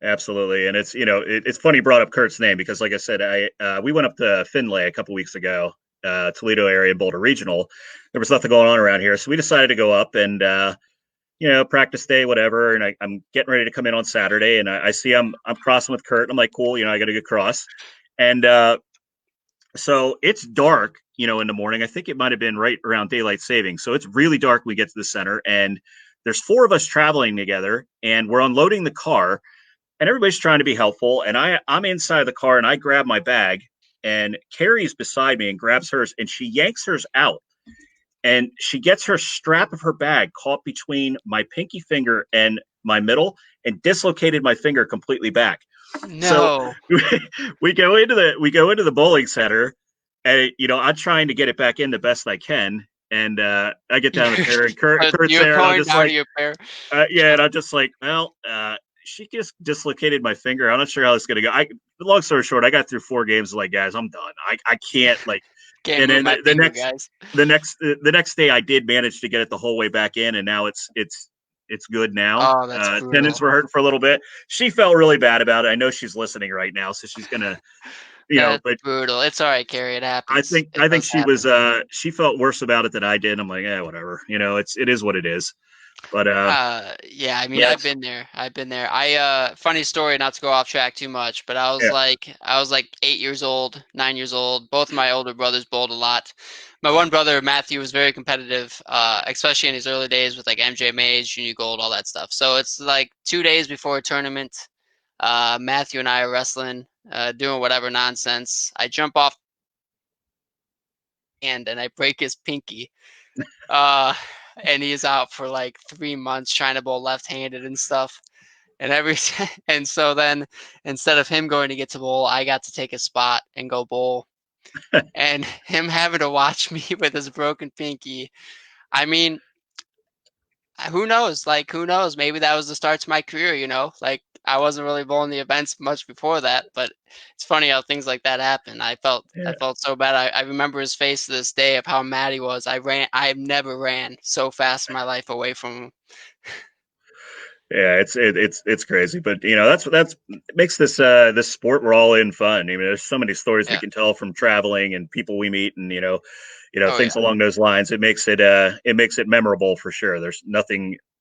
Absolutely, and it's it's funny you brought up Kurt's name because, like I said, I we went up to Finlay a couple weeks ago, Toledo area, Boulder Regional. There was nothing going on around here, so we decided to go up and practice day, whatever. And I'm getting ready to come in on Saturday, and I see I'm crossing with Kurt. And I'm like, cool, I got a good cross, and so it's dark, in the morning. I think it might have been right around daylight savings, so it's really dark when we get to the center, and there's four of us traveling together, and we're unloading the car and everybody's trying to be helpful. And I'm inside the car and I grab my bag and Carrie's beside me and grabs hers and she yanks hers out. And she gets her strap of her bag caught between my pinky finger and my middle and dislocated my finger completely back. So No. we go into the bowling center and I'm trying to get it back in the best I can. And I get down the pair and Kurt's You're there and I'm going just down to like, your pair. yeah, and I'm just like, well, she just dislocated my finger. I'm not sure how it's gonna go. Long story short, I got through 4 games. Like, guys, I'm done. I can't like. Can't And move then my the finger, next guys. the next day, I did manage to get it the whole way back in, and now it's good now. Oh, that's Tendons brutal. were hurting for a little bit. She felt really bad about it. I know she's listening right now, so she's gonna, That's but brutal. It's all right, Carrie. It I happens. think It I think does she was happen. she felt worse about it than I did. I'm like, yeah, whatever. It is what it is. But Yeah, I mean, yeah, I've been there. I've been there. Funny story, not to go off track too much, but yeah, I was like 8 years old, 9 years old. Both my older brothers bowled a lot. My one brother, Matthew, was very competitive, especially in his early days with like MJMAs, Junior Gold, all that stuff. So it's like 2 days before a tournament. Matthew and I are wrestling, doing whatever nonsense. I jump off and I break his pinky. Uh, and he's out for like 3 months trying to bowl left-handed and stuff. And and so then instead of him going to get to bowl, I got to take a spot and go bowl. And him having to watch me with his broken pinky. I mean, who knows? Like, who knows? Maybe that was the start to my career, you know? Like, I wasn't really bowling the events much before that, but it's funny how things like that happen. I yeah. felt so bad. I remember his face to this day of how mad he was. I've never ran so fast in my life away from him. Yeah, it's crazy, but that's makes this sport we're all in fun. I mean, there's so many stories we Yeah. can tell from traveling and people we meet, and Oh yeah. things along those lines. It makes it memorable for sure. There's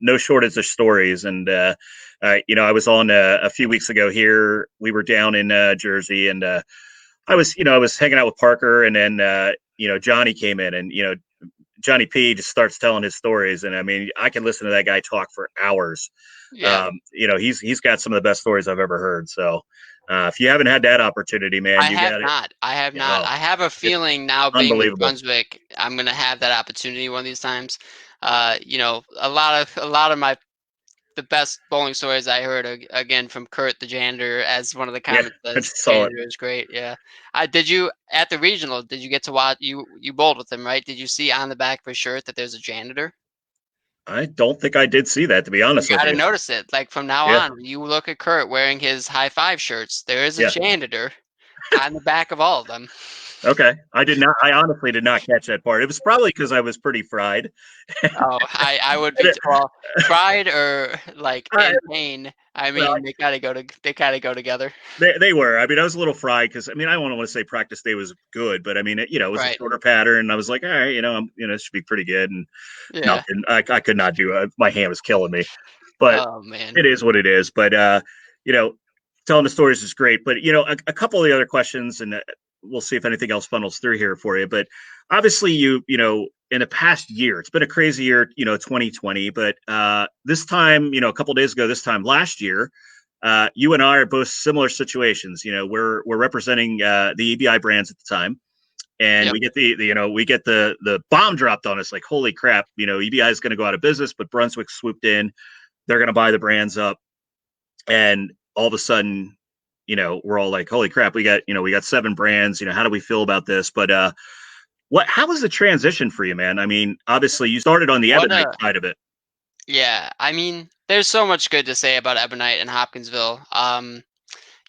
no shortage of stories, and I was on a few weeks ago here. We were down in Jersey, and I was hanging out with Parker, and then Johnny came in, and Johnny P just starts telling his stories, and I mean, I can listen to that guy talk for hours. Yeah. He's got some of the best stories I've ever heard. So, if you haven't had that opportunity, man, I you have got it. not. I have not. Oh, I have a it's feeling now being in unbelievable. Brunswick, I'm gonna have that opportunity one of these times. A lot of my the best bowling stories I heard again from Kurt the janitor, as one of the Yeah, comments I says, just saw it. janitor is great. Yeah. I did you at the regional, did you get to watch you bowled with him, right? Did you see on the back of his shirt that there's a janitor? I don't think I did see that, to be You honest with gotta you. notice it. Like from now Yeah, on, when you look at Kurt wearing his high five shirts, there is a yeah. janitor on the back of all of them. Okay, I did not. I honestly did not catch that part. It was probably because I was pretty fried. Oh, I would be well, fried or like I, in pain. I well, mean, they kind of go together. they were. I mean, I was a little fried because I mean, I don't want to say practice day was good, but I mean, it was a Right. shorter pattern. And I was like, all right, it should be pretty good. And Yeah. nothing. I could not do it. My hand was killing me. But Oh man. it is what it is. But you know, telling the stories is great. But a couple of the other questions, and we'll see if anything else funnels through here for you. But obviously, in the past year, it's been a crazy year, 2020. But this time, a couple of days ago, this time last year, you and I are both similar situations. We're representing the EBI brands at the time, and Yep. we get the bomb dropped on us. Like, holy crap! EBI is going to go out of business, but Brunswick swooped in. They're going to buy the brands up, and all of a sudden, we're all like, holy crap! We got 7 brands. How do we feel about this? But how was the transition for you, man? I mean, obviously, you started on the What Ebonite a side of it. Yeah. I mean, there's so much good to say about Ebonite and Hopkinsville.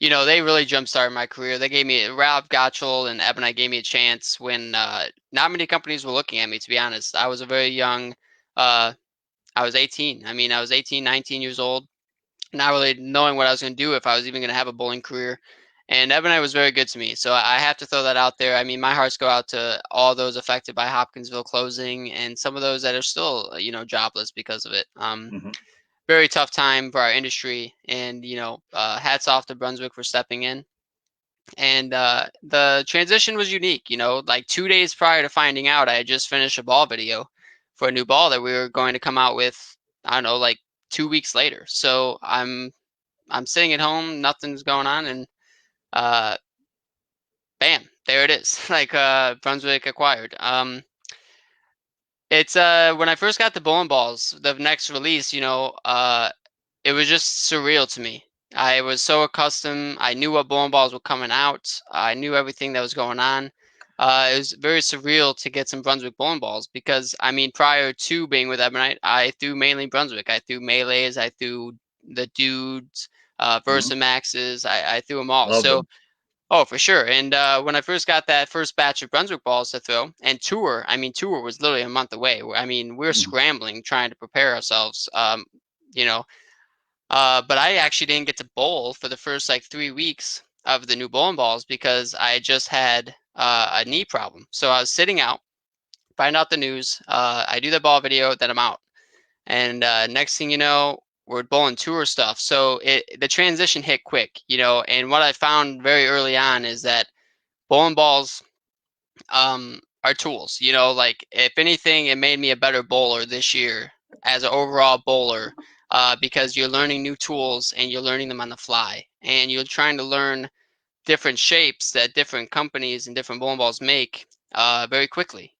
they really jump-started my career. They gave me Ralph Gottschall and Ebonite gave me a chance when not many companies were looking at me, to be honest. I was a very young, I was 18. I mean, I was 18, 19 years old, not really knowing what I was going to do, if I was even going to have a bowling career. And Ebonite was very good to me. So I have to throw that out there. I mean, my hearts go out to all those affected by Hopkinsville closing and some of those that are still, jobless because of it. Hmm. Very tough time for our industry. And, hats off to Brunswick for stepping in. And the transition was unique. Like 2 days prior to finding out, I had just finished a ball video for a new ball that we were going to come out with, I don't know, like 2 weeks later. So I'm sitting at home, nothing's going on, and uh, bam, there it is. Like Brunswick acquired. It's when I first got the bowling balls, the next release, it was just surreal to me. I was so accustomed. I knew what bowling balls were coming out. I knew everything that was going on. It was very surreal to get some Brunswick bowling balls because, I mean, prior to being with Ebonite, I threw mainly Brunswick. I threw Melees. I threw the Dudes, Hmm. Versamaxes. I threw them all. Love So, them. oh, for sure. And when I first got that first batch of Brunswick balls to throw, and tour, I mean, tour was literally a month away. I mean, we're Hmm. scrambling trying to prepare ourselves. You know, but I actually didn't get to bowl for the first like 3 weeks of the new bowling balls because I just had a knee problem. So I was sitting out, find out the news. I do the ball video, then I'm out. And next thing you know, we're bowling tour stuff. So the transition hit quick, And what I found very early on is that bowling balls are tools. Like if anything, it made me a better bowler this year as an overall bowler because you're learning new tools and you're learning them on the fly, and you're trying to learn different shapes that different companies and different bowling balls make very quickly.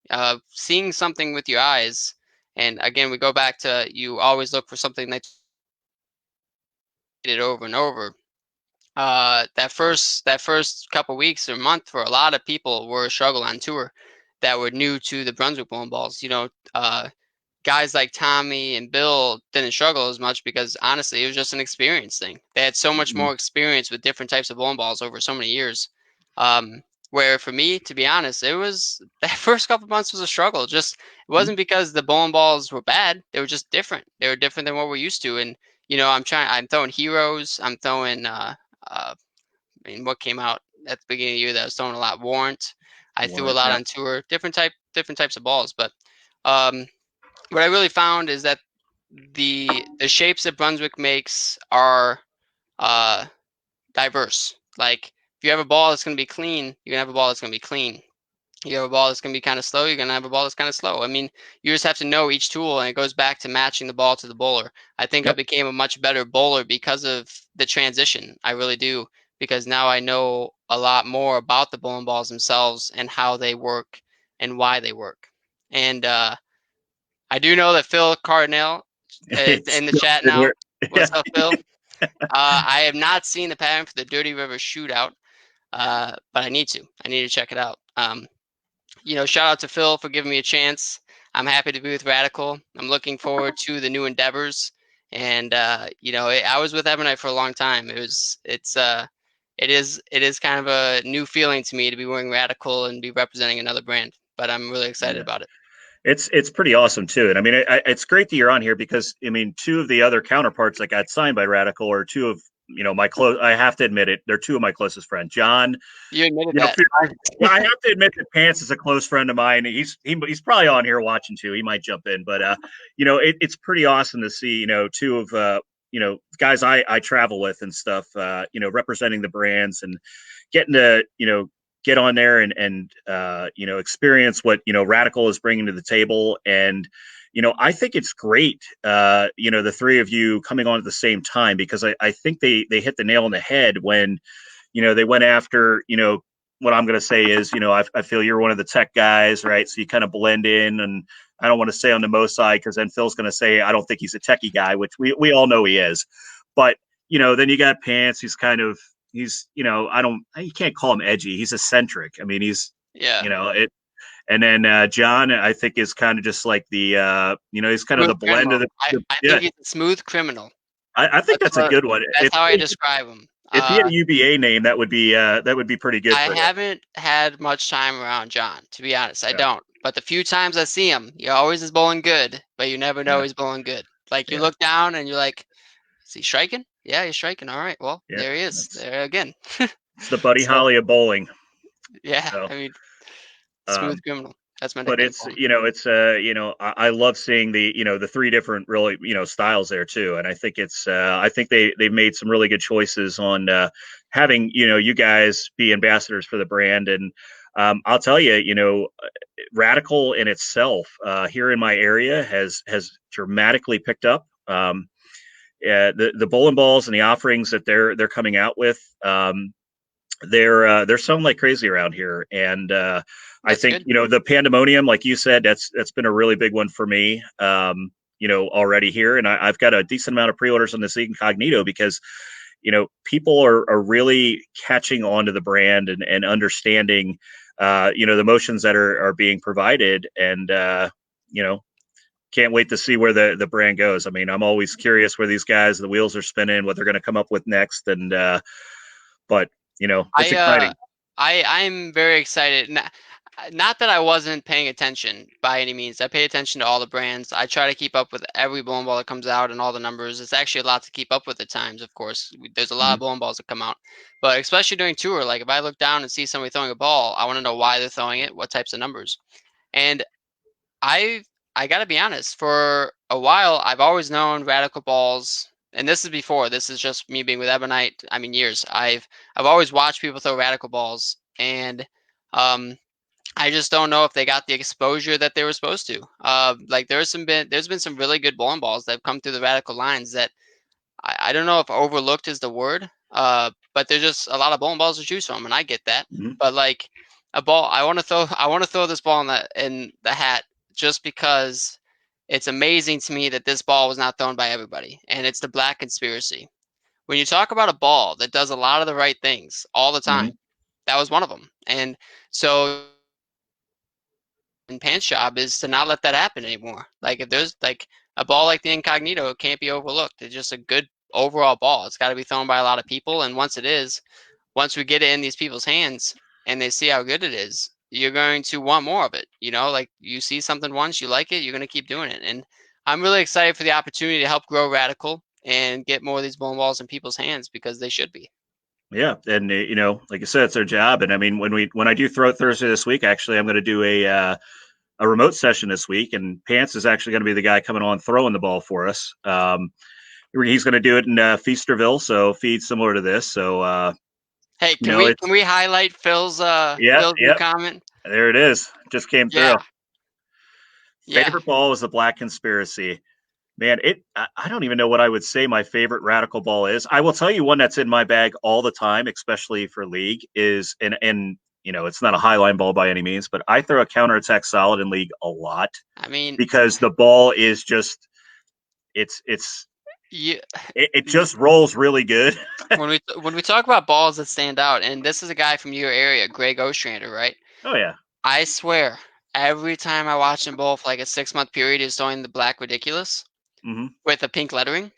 Seeing something with your eyes, and again, we go back to you always look for something that's it over and over. That first couple weeks or month for a lot of people were a struggle on tour that were new to the Brunswick bowling balls. Guys like Tommy and Bill didn't struggle as much because honestly, it was just an experience thing. They had so much Hmm. more experience with different types of bowling balls over so many years. Where for me, to be honest, it was that first couple months was a struggle. Just it wasn't because the bowling balls were bad; they were just different. They were different than what we're used to. And I'm throwing heroes. I'm throwing I mean, what came out at the beginning of the year that I was throwing a lot? Warrant. I threw a Warrant. lot Yeah. on tour, different types of balls. But um, what I really found is that the shapes that Brunswick makes are uh, diverse. Like if you have a ball that's going to be clean, you're gonna have a ball that's going to be clean. You have a ball that's going to be kind of slow, you're going to have a ball that's kind of slow. I mean, you just have to know each tool, and it goes back to matching the ball to the bowler. I think I Yep. became a much better bowler because of the transition. I really do, because now I know a lot more about the bowling balls themselves and how they work and why they work. And I do know that Phil Cardinale is It's in the chat now. What's yeah. up, Phil? I have not seen the pattern for the Dirty River Shootout, but I need to. I need to check it out. Shout out to Phil for giving me a chance. I'm happy to be with Radical. I'm looking forward to the new endeavors. And I was with Ebonite for a long time. It is kind of a new feeling to me to be wearing Radical and be representing another brand. But I'm really excited Yeah. about it. It's pretty awesome too, and I mean it's great that you're on here because I mean two of the other counterparts that got signed by Radical are two of my close. I have to admit it, they're two of my closest friends. John, You admitted you know, that. I have to admit that Pants is a close friend of mine. He's probably on here watching too. He might jump in, but it's pretty awesome to see two of guys I travel with and stuff. Representing the brands and getting to get on there and experience what Radical is bringing to the table. And I think it's great, the three of you coming on at the same time, because I think they hit the nail on the head when they went after what I'm going to say is, I feel you're one of the tech guys, right? So you kind of blend in, and I don't want to say on the Mo side because then Phil's going to say I don't think he's a techie guy, which we all know he is. But then you got Pants. I don't, you can't call him edgy. He's eccentric. I mean, he's Yeah. it. And then John, I think, is kind of just like the he's kind of Smooth the blend of criminal. the I yeah. think he's a smooth criminal. I think That's that's a what good one. that's It's how I describe him. If he had a UBA name, that would be pretty good I for him. haven't had much time around John, to be honest. I Yeah, don't. But the few times I see him, he always is bowling good, but you never know yeah, he's bowling good. Like you yeah, look down and you're like, is he striking? Yeah, he's striking. All right. Well, yeah. there he is. That's There again. it's the Buddy So Holly of bowling. yeah, So, I mean, smooth um, criminal. That's my but nickname for him. I love seeing the three different really styles there too, and I think I think they've made some really good choices on having you guys be ambassadors for the brand, and I'll tell you, Radical in itself here in my area has dramatically picked up. The bowling balls and the offerings that they're coming out with, they're selling like crazy around here, and I That's think good. the pandemonium, like you said, that's been a really big one for me. Already here, and I've got a decent amount of pre-orders on this Incognito because people are really catching on to the brand and understanding the motions that are being provided, and you know can't wait to see where the brand goes. I mean, I'm always curious where these guys, the wheels are spinning, what they're going to come up with next, and but it's I exciting. I'm very excited. Not that I wasn't paying attention by any means. I pay attention to all the brands. I try to keep up with every bowling ball that comes out and all the numbers. It's actually a lot to keep up with at times, of course. There's a lot of Mhm. bowling balls that come out. But especially during tour, like if I look down and see somebody throwing a ball, I want to know why they're throwing it, what types of numbers. And I I gotta be honest, for a while I've always known radical balls, and this is before. This is just me being with Ebonite. I mean, years. I've always watched people throw radical balls, and um, I just don't know if they got the exposure that they were supposed to. Like there's been some really good bowling balls that have come through the radical lines that I don't know if overlooked is the word, but there's just a lot of bowling balls to choose from, and I get that. Mhm. But like a ball, I want to throw this ball in the hat just because it's amazing to me that this ball was not thrown by everybody, and it's the Black Conspiracy. When you talk about a ball that does a lot of the right things all the time, Mhm. that was one of them. And so and Pant's job is to not let that happen anymore. Like if there's like a ball like the Incognito, it can't be overlooked. It's just a good overall ball. It's got to be thrown by a lot of people, and once it is, once we get it in these people's hands and they see how good it is, you're going to want more of it. Like you see something once, you like it, you're going to keep doing it. And I'm really excited for the opportunity to help grow Radical and get more of these bowling balls in people's hands because they should be. Yeah, and like I said, it's their job. And I mean, when I do throw it Thursday this week, actually, I'm going to do a remote session this week, and Pants is actually going to be the guy coming on throwing the ball for us. He's going to do it in Feasterville, so feed similar to this. So Hey, can we it's can we highlight yeah, Phil's new yep, comment? there it is. Just came through. Yeah, yeah. Favorite ball was the Black Conspiracy. Man, I don't even know what I would say my favorite radical ball is. I will tell you one that's in my bag all the time, especially for league, is and it's not a high line ball by any means, but I throw a counterattack solid in league a lot I mean, because the ball is just it's you, it just rolls really good. when we talk about balls that stand out, and this is a guy from your area, Greg Ostrander, right? Oh yeah. I swear, every time I watch him bowl for like a 6 month period, he's throwing the Black Ridiculous Hmm. with the pink lettering.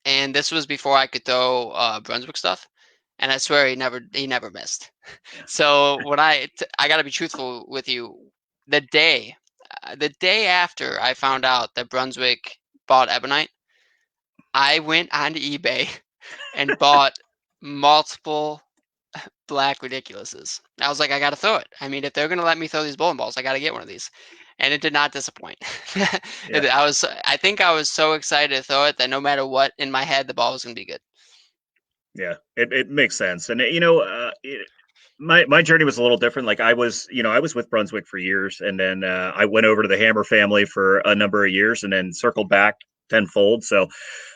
And this was before I could throw Brunswick stuff, and I swear he never missed. Yeah. So I got to be truthful with you, the day after I found out that Brunswick bought Ebonite, I went onto eBay and bought multiple Black Ridiculouses. I was like, I gotta throw it. I mean, if they're gonna let me throw these bowling balls, I gotta get one of these. And it did not disappoint. Yeah. I think I was so excited to throw it that no matter what in my head, the ball was gonna be good. Yeah. It makes sense. And my journey was a little different. Like I was with Brunswick for years, and then I went over to the Hammer family for a number of years, and then circled back tenfold. So,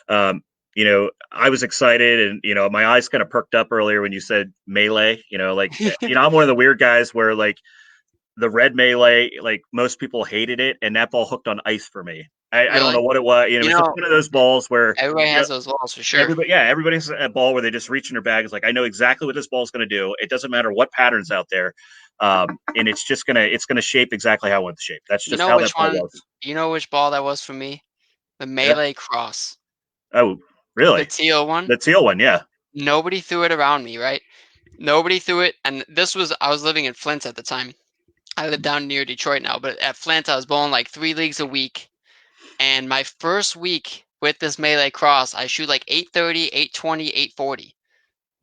I was excited, and my eyes kind of perked up earlier when you said melee. I'm one of the weird guys where like the red melee, like most people hated it, and that ball hooked on ice for me. I don't know Really? what it was. It You was just know, one of those balls where everybody you know has those balls for sure. everybody has a ball where they just reach in their bag. It's like I know exactly what this ball is going to do. It doesn't matter what patterns out there, and it's gonna shape exactly how I want to shape. That's You just know how that which ball one? was. You know which ball that was for me? The Yeah. Melee Cross, Oh, the really? teal one. The teal one, yeah. nobody threw it around me, right? Nobody threw it, and I was living in Flint at the time. I live down near Detroit now, but at Flint, I was bowling like 3 leagues a week. And my first week with this melee cross, I shoot like 830, 820, 840.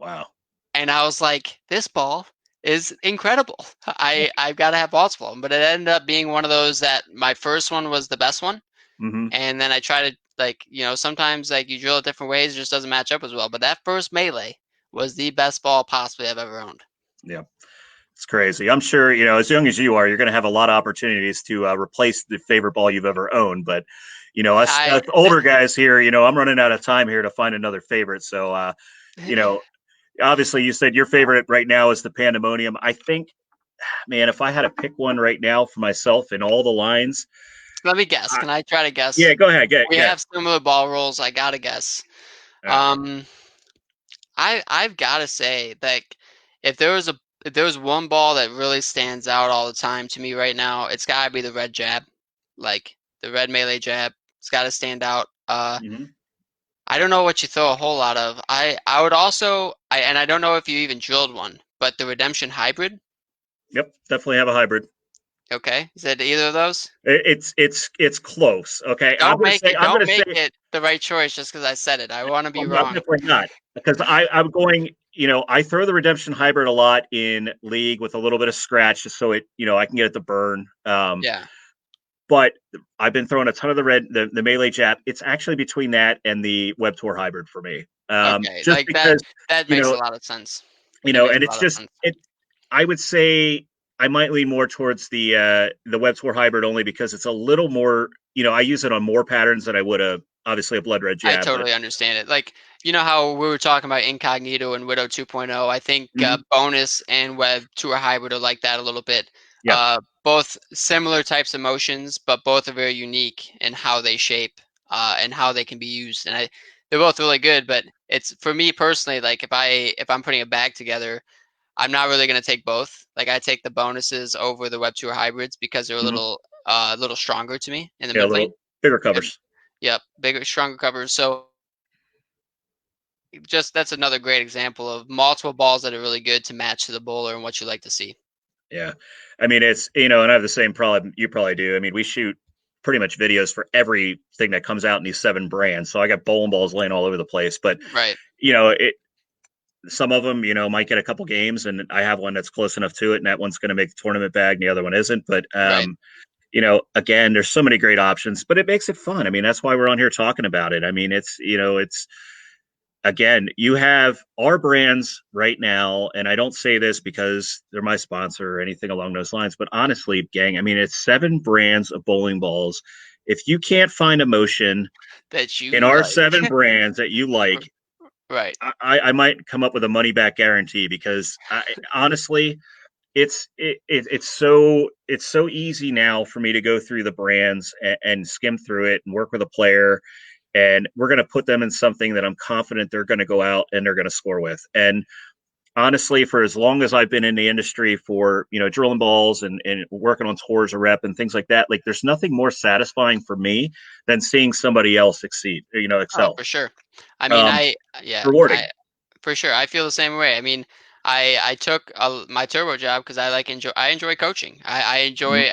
Wow. And I was like, this ball is incredible. I've got to have balls for them. But it ended up being one of those that my first one was the best one. Mm-hmm. And then I try to, like, sometimes like you drill it different ways, it just doesn't match up as well. But that first melee was the best ball possibly I've ever owned. Yeah. It's crazy. I'm sure, as young as you are, you're going to have a lot of opportunities to replace the favorite ball you've ever owned. But, us I older guys here, I'm running out of time here to find another favorite. So, you know, obviously you said your favorite right now is the Pandemonium. I think, man, if I had to pick one right now for myself in all the lines, Let me guess. I, Can I try to guess? yeah, go ahead. Get, We get. have similar ball rolls. I gotta guess. All right. Um, I've gotta say, like, if there was one ball that really stands out all the time to me right now, it's gotta be the red jab, like the red melee jab. It's gotta stand out. Mm-hmm. I don't know what you throw a whole lot of. I would also and I don't know if you even drilled one, but the Redemption Hybrid. Yep, definitely have a hybrid. Okay, is it either of those? It's close. Okay, Don't make it. I'm Don't gonna make say it the right choice just because I said it. I want to be well, no, wrong. definitely not. Because I'm going, I throw the redemption hybrid a lot in league with a little bit of scratch just so it, I can get it to burn. Yeah. But I've been throwing a ton of the melee jab. It's actually between that and the web tour hybrid for me. Okay. Just Like that. because, That you makes a know, lot of sense. That makes and a it's lot of just sense. it. I would say I might lean more towards the web tour hybrid only because it's a little more. I use it on more patterns than I would have obviously a blood red I jab, but totally understand it. Like, you know how we were talking about Incognito and Widow 2.0? I think mhm, Bonus and Web Tour Hybrid are like that a little bit. yeah. Both similar types of motions, but both are very unique in how they shape and how they can be used. And they're both really good. But it's for me personally, like if I'm putting a bag together, I'm not really gonna take both. Like I take the bonuses over the Web Tour Hybrids because they're Mhm. a little stronger to me in the Yeah, a mid lane. little bigger And, covers. yep, bigger, stronger covers. So just that's another great example of multiple balls that are really good to match to the bowler and what you like to see. Yeah. I mean, it's, and I have the same problem you probably do. I mean, we shoot pretty much videos for everything that comes out in these 7 brands. So I got bowling balls laying all over the place. But, Right. it some of them, might get a couple games, and I have one that's close enough to it, and that one's going to make the tournament bag, and the other one isn't. But, Right. again, there's so many great options, but it makes it fun. I mean, that's why we're on here talking about it. I mean, it's again, you have our brands right now, and I don't say this because they're my sponsor or anything along those lines, but honestly, gang, I mean, it's 7 brands of bowling balls. If you can't find a motion That in you our like. 7 brands that you like, Right. I might come up with a money back guarantee because honestly, it's so easy now for me to go through the brands and skim through it and work with a player, and we're going to put them in something that I'm confident they're going to go out and they're going to score with. And honestly, for as long as I've been in the industry for, drilling balls and working on tours or rep and things like that, like there's nothing more satisfying for me than seeing somebody else succeed, Oh, excel. for sure. I mean, Um, yeah, Rewarding. for sure. I feel the same way. I mean, I took my turbo job because I enjoy coaching. I Mhm. enjoy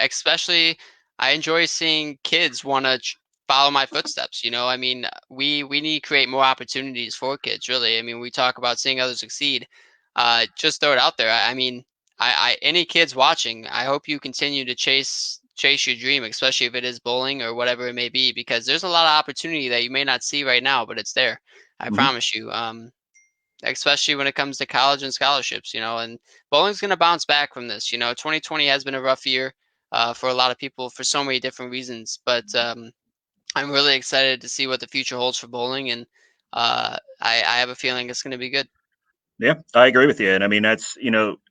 I enjoy seeing kids want to follow my footsteps. I mean, we need to create more opportunities for kids. Really, I mean, we talk about seeing others succeed. Just throw it out there. I mean, any kids watching, I hope you continue to chase your dream, especially if it is bowling or whatever it may be, because there's a lot of opportunity that you may not see right now, but it's there. I Mhm. promise you. Especially when it comes to college and scholarships, and bowling's going to bounce back from this. 2020 has been a rough year for a lot of people for so many different reasons, but I'm really excited to see what the future holds for bowling, and I have a feeling it's going to be good. Yeah, I agree with you. And I mean, that's,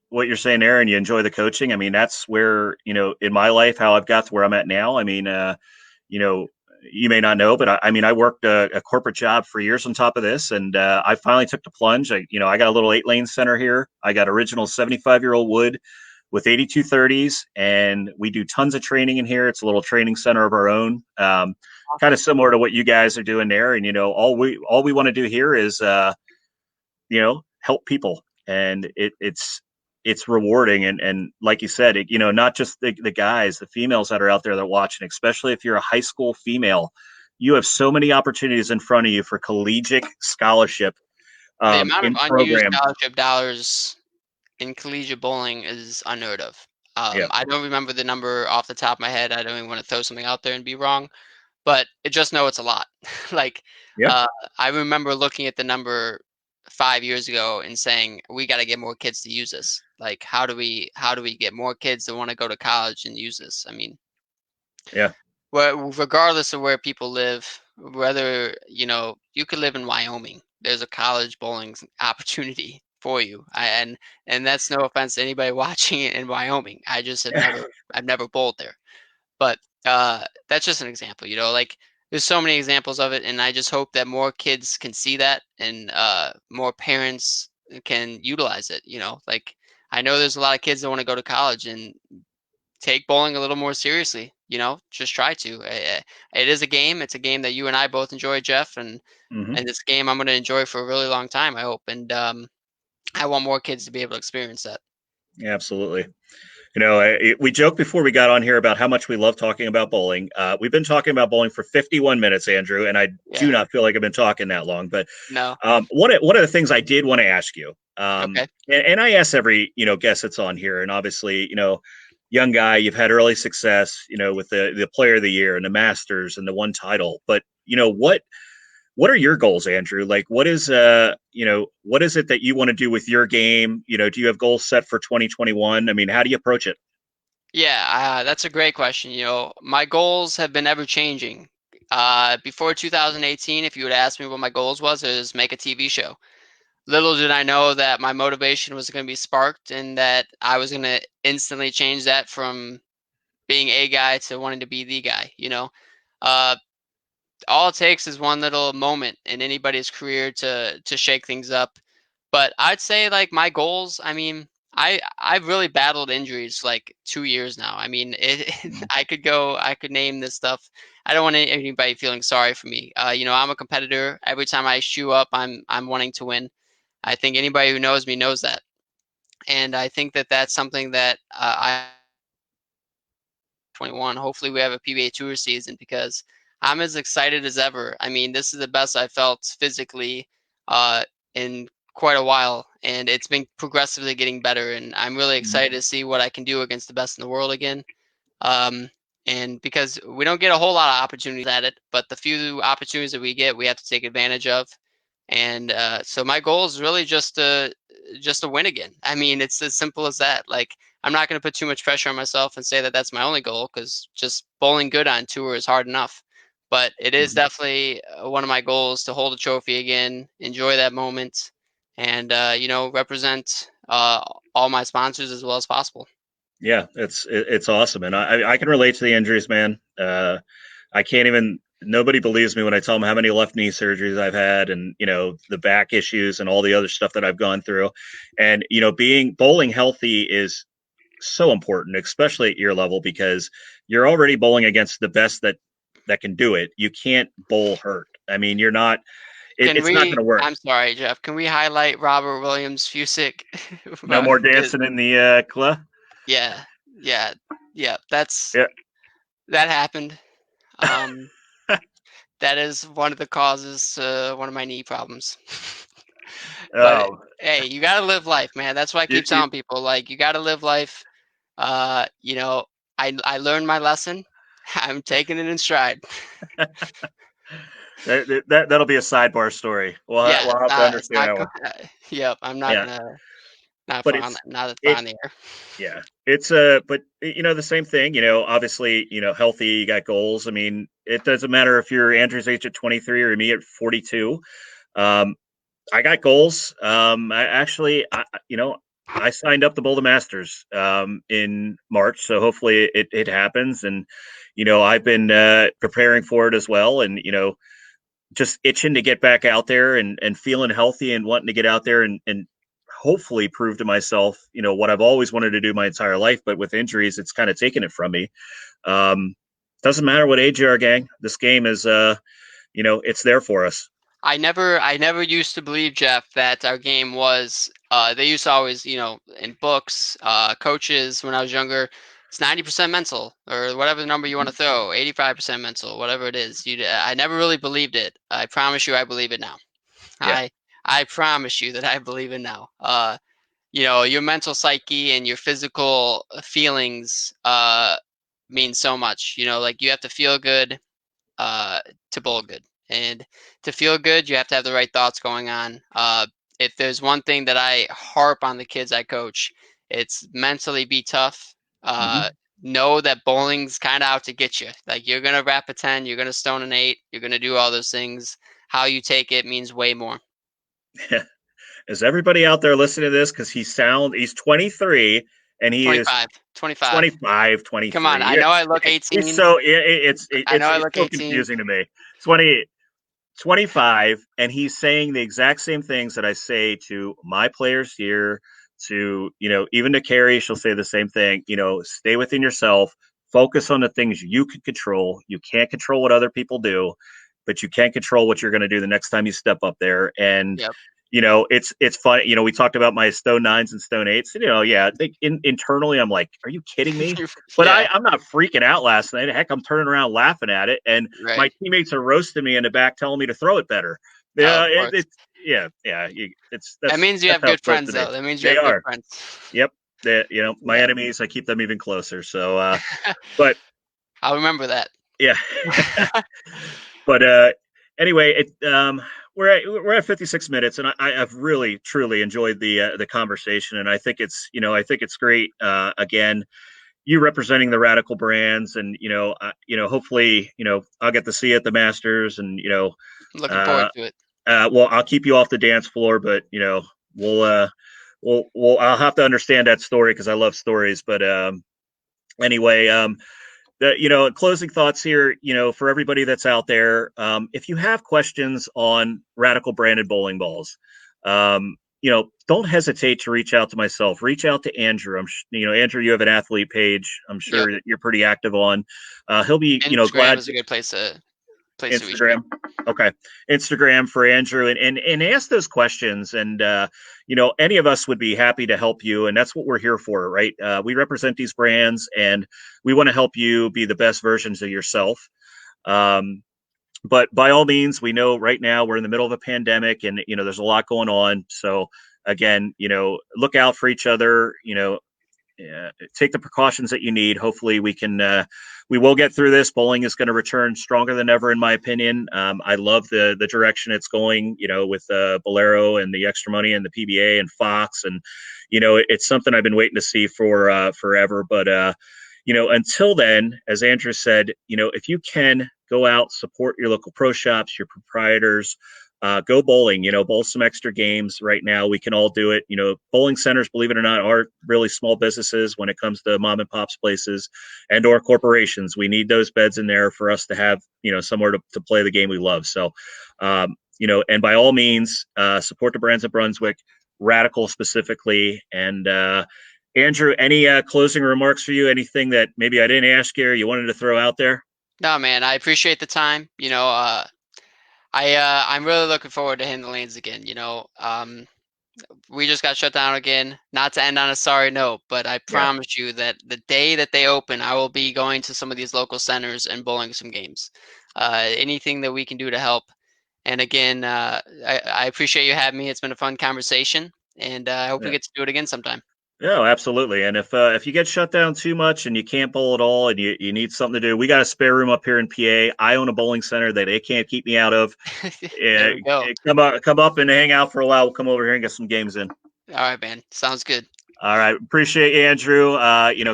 what you're saying there, and you enjoy the coaching. I mean, that's where, in my life, how I've got to where I'm at now. I mean, you know, you may not know, but I mean, I worked a corporate job for years on top of this, and I finally took the plunge. I got a little 8 lane center here. I got original 75-year-old wood with 8230s, and we do tons of training in here. It's a little training center of our own, kind of Awesome. similar to what you guys are doing there. And all we want to do here is help people, and it's rewarding, and like you said, not just the guys, the females that are out there that are watching, especially if you're a high school female, you have so many opportunities in front of you for collegiate scholarship The amount of in unused program. scholarship dollars in collegiate bowling is unheard of. Yeah, I don't remember the number off the top of my head. I don't even want to throw something out there and be wrong, but just know it's a lot. Like, yeah, uh, I remember looking at the number 5 years ago and saying, we got to get more kids to use this. Like, how do we get more kids that want to go to college and use this? I mean, yeah. regardless of where people live, whether you could live in Wyoming, there's a college bowling opportunity for you. And that's no offense to anybody watching it in Wyoming. I just I've never bowled there, but that's just an example. Like there's so many examples of it, and I just hope that more kids can see that, and more parents can utilize it. Like I know there's a lot of kids that want to go to college, and take bowling a little more seriously. Just try to. It is a game. It's a game that you and I both enjoy, Jeff, and Hmm. it's a game I'm going to enjoy for a really long time, I hope. And I want more kids to be able to experience that. Yeah, absolutely. We joked before we got on here about how much we love talking about bowling. We've been talking about bowling for 51 minutes, Andrew, and I do Yeah. not feel like I've been talking that long. But No. one of the things I did want to ask you, Okay. and I ask every guest that's on here, and obviously, young guy, you've had early success, with the Player of the Year and the Masters and the one title. But what are your goals, Andrew? Like, what is it that you want to do with your game? Do you have goals set for 2021? I mean, how do you approach it? Yeah, that's a great question. My goals have been ever changing. Before 2018, if you would ask me what my goals was, is make a TV show. Little did I know that my motivation was going to be sparked, and that I was going to instantly change that from being a guy to wanting to be the guy. Uh, all it takes is one little moment in anybody's career to shake things up. But I'd say like my goals, I mean, I've really battled injuries like 2 years now. I mean, Mhm. I could name this stuff. I don't want anybody feeling sorry for me. I'm a competitor. Every time I shoe up, I'm wanting to win. I think anybody who knows me knows that, and I think that that's something that I 21. Hopefully, we have a PBA Tour season because I'm as excited as ever. I mean, this is the best I felt physically uh, in quite a while, and it's been progressively getting better. And I'm really Mhm. excited to see what I can do against the best in the world again. Um, and because we don't get a whole lot of opportunities at it, but the few opportunities that we get, we have to take advantage of. And so my goal is really just to win again. I mean, it's as simple as that. Like I'm not going to put too much pressure on myself and say that that's my only goal, because just bowling good on tour is hard enough. But it is Mhm. definitely one of my goals to hold a trophy again, enjoy that moment, and represent all my sponsors as well as possible. Yeah, it's awesome, and I can relate to the injuries, man. I can't even. Nobody believes me when I tell them how many left knee surgeries I've had, and the back issues and all the other stuff that I've gone through. And being bowling healthy is so important, especially at your level, because you're already bowling against the best that can do it. You can't bowl hurt. I mean, you're not. Can It's not going we? to work. I'm sorry, Jeff. Can we highlight Robert Williams Fusick? No more dancing in the clay. Yeah, yeah, yeah. Yeah. That happened. Um, that is one of the causes to one of my knee problems. But Oh, hey, you gotta live life, man. That's why I you, keep you, telling people, like, you gotta live life. Uh, you know, I learned my lesson. I'm taking it in stride. that'll be a sidebar story. Yeah, We'll have to it's understand not. that one. Yep, I'm not Yeah, gonna but it's not fly it. on the air. Yeah, it's but the same thing. Obviously, healthy. You got goals. I mean, it doesn't matter if you're Andrew's age at 23 or me at 42. Um, I got goals. I actually, I signed up to bowl the Masters in March, so hopefully it happens. And I've been preparing for it as well, and just itching to get back out there and feeling healthy and wanting to get out there and hopefully prove to myself, what I've always wanted to do my entire life. But with injuries, it's kind of taken it from me. Um, doesn't matter what age you are, gang. This game is, it's there for us. I never used to believe, Jeff, that our game was. They used to always, in books, coaches when I was younger, it's 90% mental or whatever the number you want to throw, 85% mental, whatever it is. I never really believed it. I promise you, I believe it now. Yeah. I I promise you that I believe it now. Your mental psyche and your physical feelings mean so much. Like you have to feel good uh, to bowl good. And to feel good, you have to have the right thoughts going on. If there's one thing that I harp on the kids I coach, it's mentally be tough. Hmm. Know that bowling's kind of out to get you. Like you're gonna wrap a 10, you're gonna stone an 8, you're gonna do all those things. How you take it means way more. Is everybody out there listening to this? Because he's 23 and he is 25, 25. 25, Come on, 23. I Yeah, know I look it's 18. so I know I it's look so 18. confusing to me. 20, 25, and he's saying the exact same things that I say to my players here, to, even to Carrie, she'll say the same thing. Stay within yourself, focus on the things you can control. You can't control what other people do, but you can control what you're going to do the next time you step up there. And Yep. it's fun. We talked about my stone nines and stone eights. And, yeah, I think internally I'm like, are you kidding me? But Yeah, I'm not freaking out last night. Heck, I'm turning around laughing at it, and my right. teammates are roasting me in the back, telling me to throw it better. Oh, Yeah, of course. it's yeah. It's That means you that's have how it good feels friends, to me. though. That means you They have good are. friends. Yep. My Yeah, enemies, I keep them even closer. So, but I'll remember that. yeah. But anyway, we're at 56 minutes, and I've really truly enjoyed the conversation, and I think it's great. Again, you representing the Radical brands, and hopefully I'll get to see you at the Masters, and Looking uh, forward to it. well, I'll keep you off the dance floor, but we'll I'll have to understand that story because I love stories. But anyway, closing thoughts here, for everybody that's out there, if you have questions on Radical branded bowling balls, don't hesitate to reach out to myself. Reach out to Andrew. Andrew, you have an athlete page. I'm Yep. sure that you're pretty active on. He'll be, Instagram glad is a to. good place to reach me. Instagram. Okay. Instagram for Andrew, and ask those questions. And, any of us would be happy to help you. And that's what we're here for, right? We represent these brands, and we want to help you be the best versions of yourself. Um, but by all means, we know right now we're in the middle of a pandemic, and, there's a lot going on. So again, look out for each other, take the precautions that you need. Hopefully, we will get through this. Bowling is going to return stronger than ever, in my opinion. I love the direction it's going. With Bolero and the extra money and the PBA and Fox, and it's something I've been waiting to see for forever. But until then, as Andrew said, if you can go out, support your local pro shops, your proprietors, go bowling, bowl some extra games right now. We can all do it. Bowling centers, believe it or not, are really small businesses when it comes to mom and pops places and or corporations. We need those beds in there for us to have, somewhere to play the game we love. So, and by all means, support the brands of Brunswick, Radical specifically. And, Andrew, any closing remarks for you? Anything that maybe I didn't ask you or you wanted to throw out there? No, man, I appreciate the time. I'm really looking forward to hitting the lanes again. We just got shut down again. Not to end on a sorry note, but I Yeah. promise you that the day that they open, I will be going to some of these local centers and bowling some games. Anything that we can do to help. And again, I appreciate you having me. It's been a fun conversation, and I hope we Yeah. get to do it again sometime. No, absolutely. And if you get shut down too much and you can't bowl at all and you need something to do, we got a spare room up here in PA. I own a bowling center that they can't keep me out of. There we go. Come up and hang out for a while. We'll come over here and get some games in. All right, man. Sounds good. All right. Appreciate you, Andrew.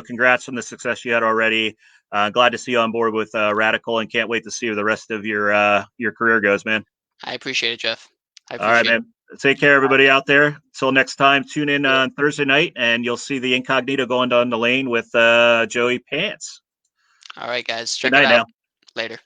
Congrats on the success you had already. Glad to see you on board with Radical, and can't wait to see where the rest of your career goes, man. I appreciate it, Jeff. I All right, appreciate it. man. Take care, everybody out there. Until next time, tune in on Thursday night, and you'll see the Incognito going down the lane with Joey Pants. All right, guys. Good Check it night out now. later.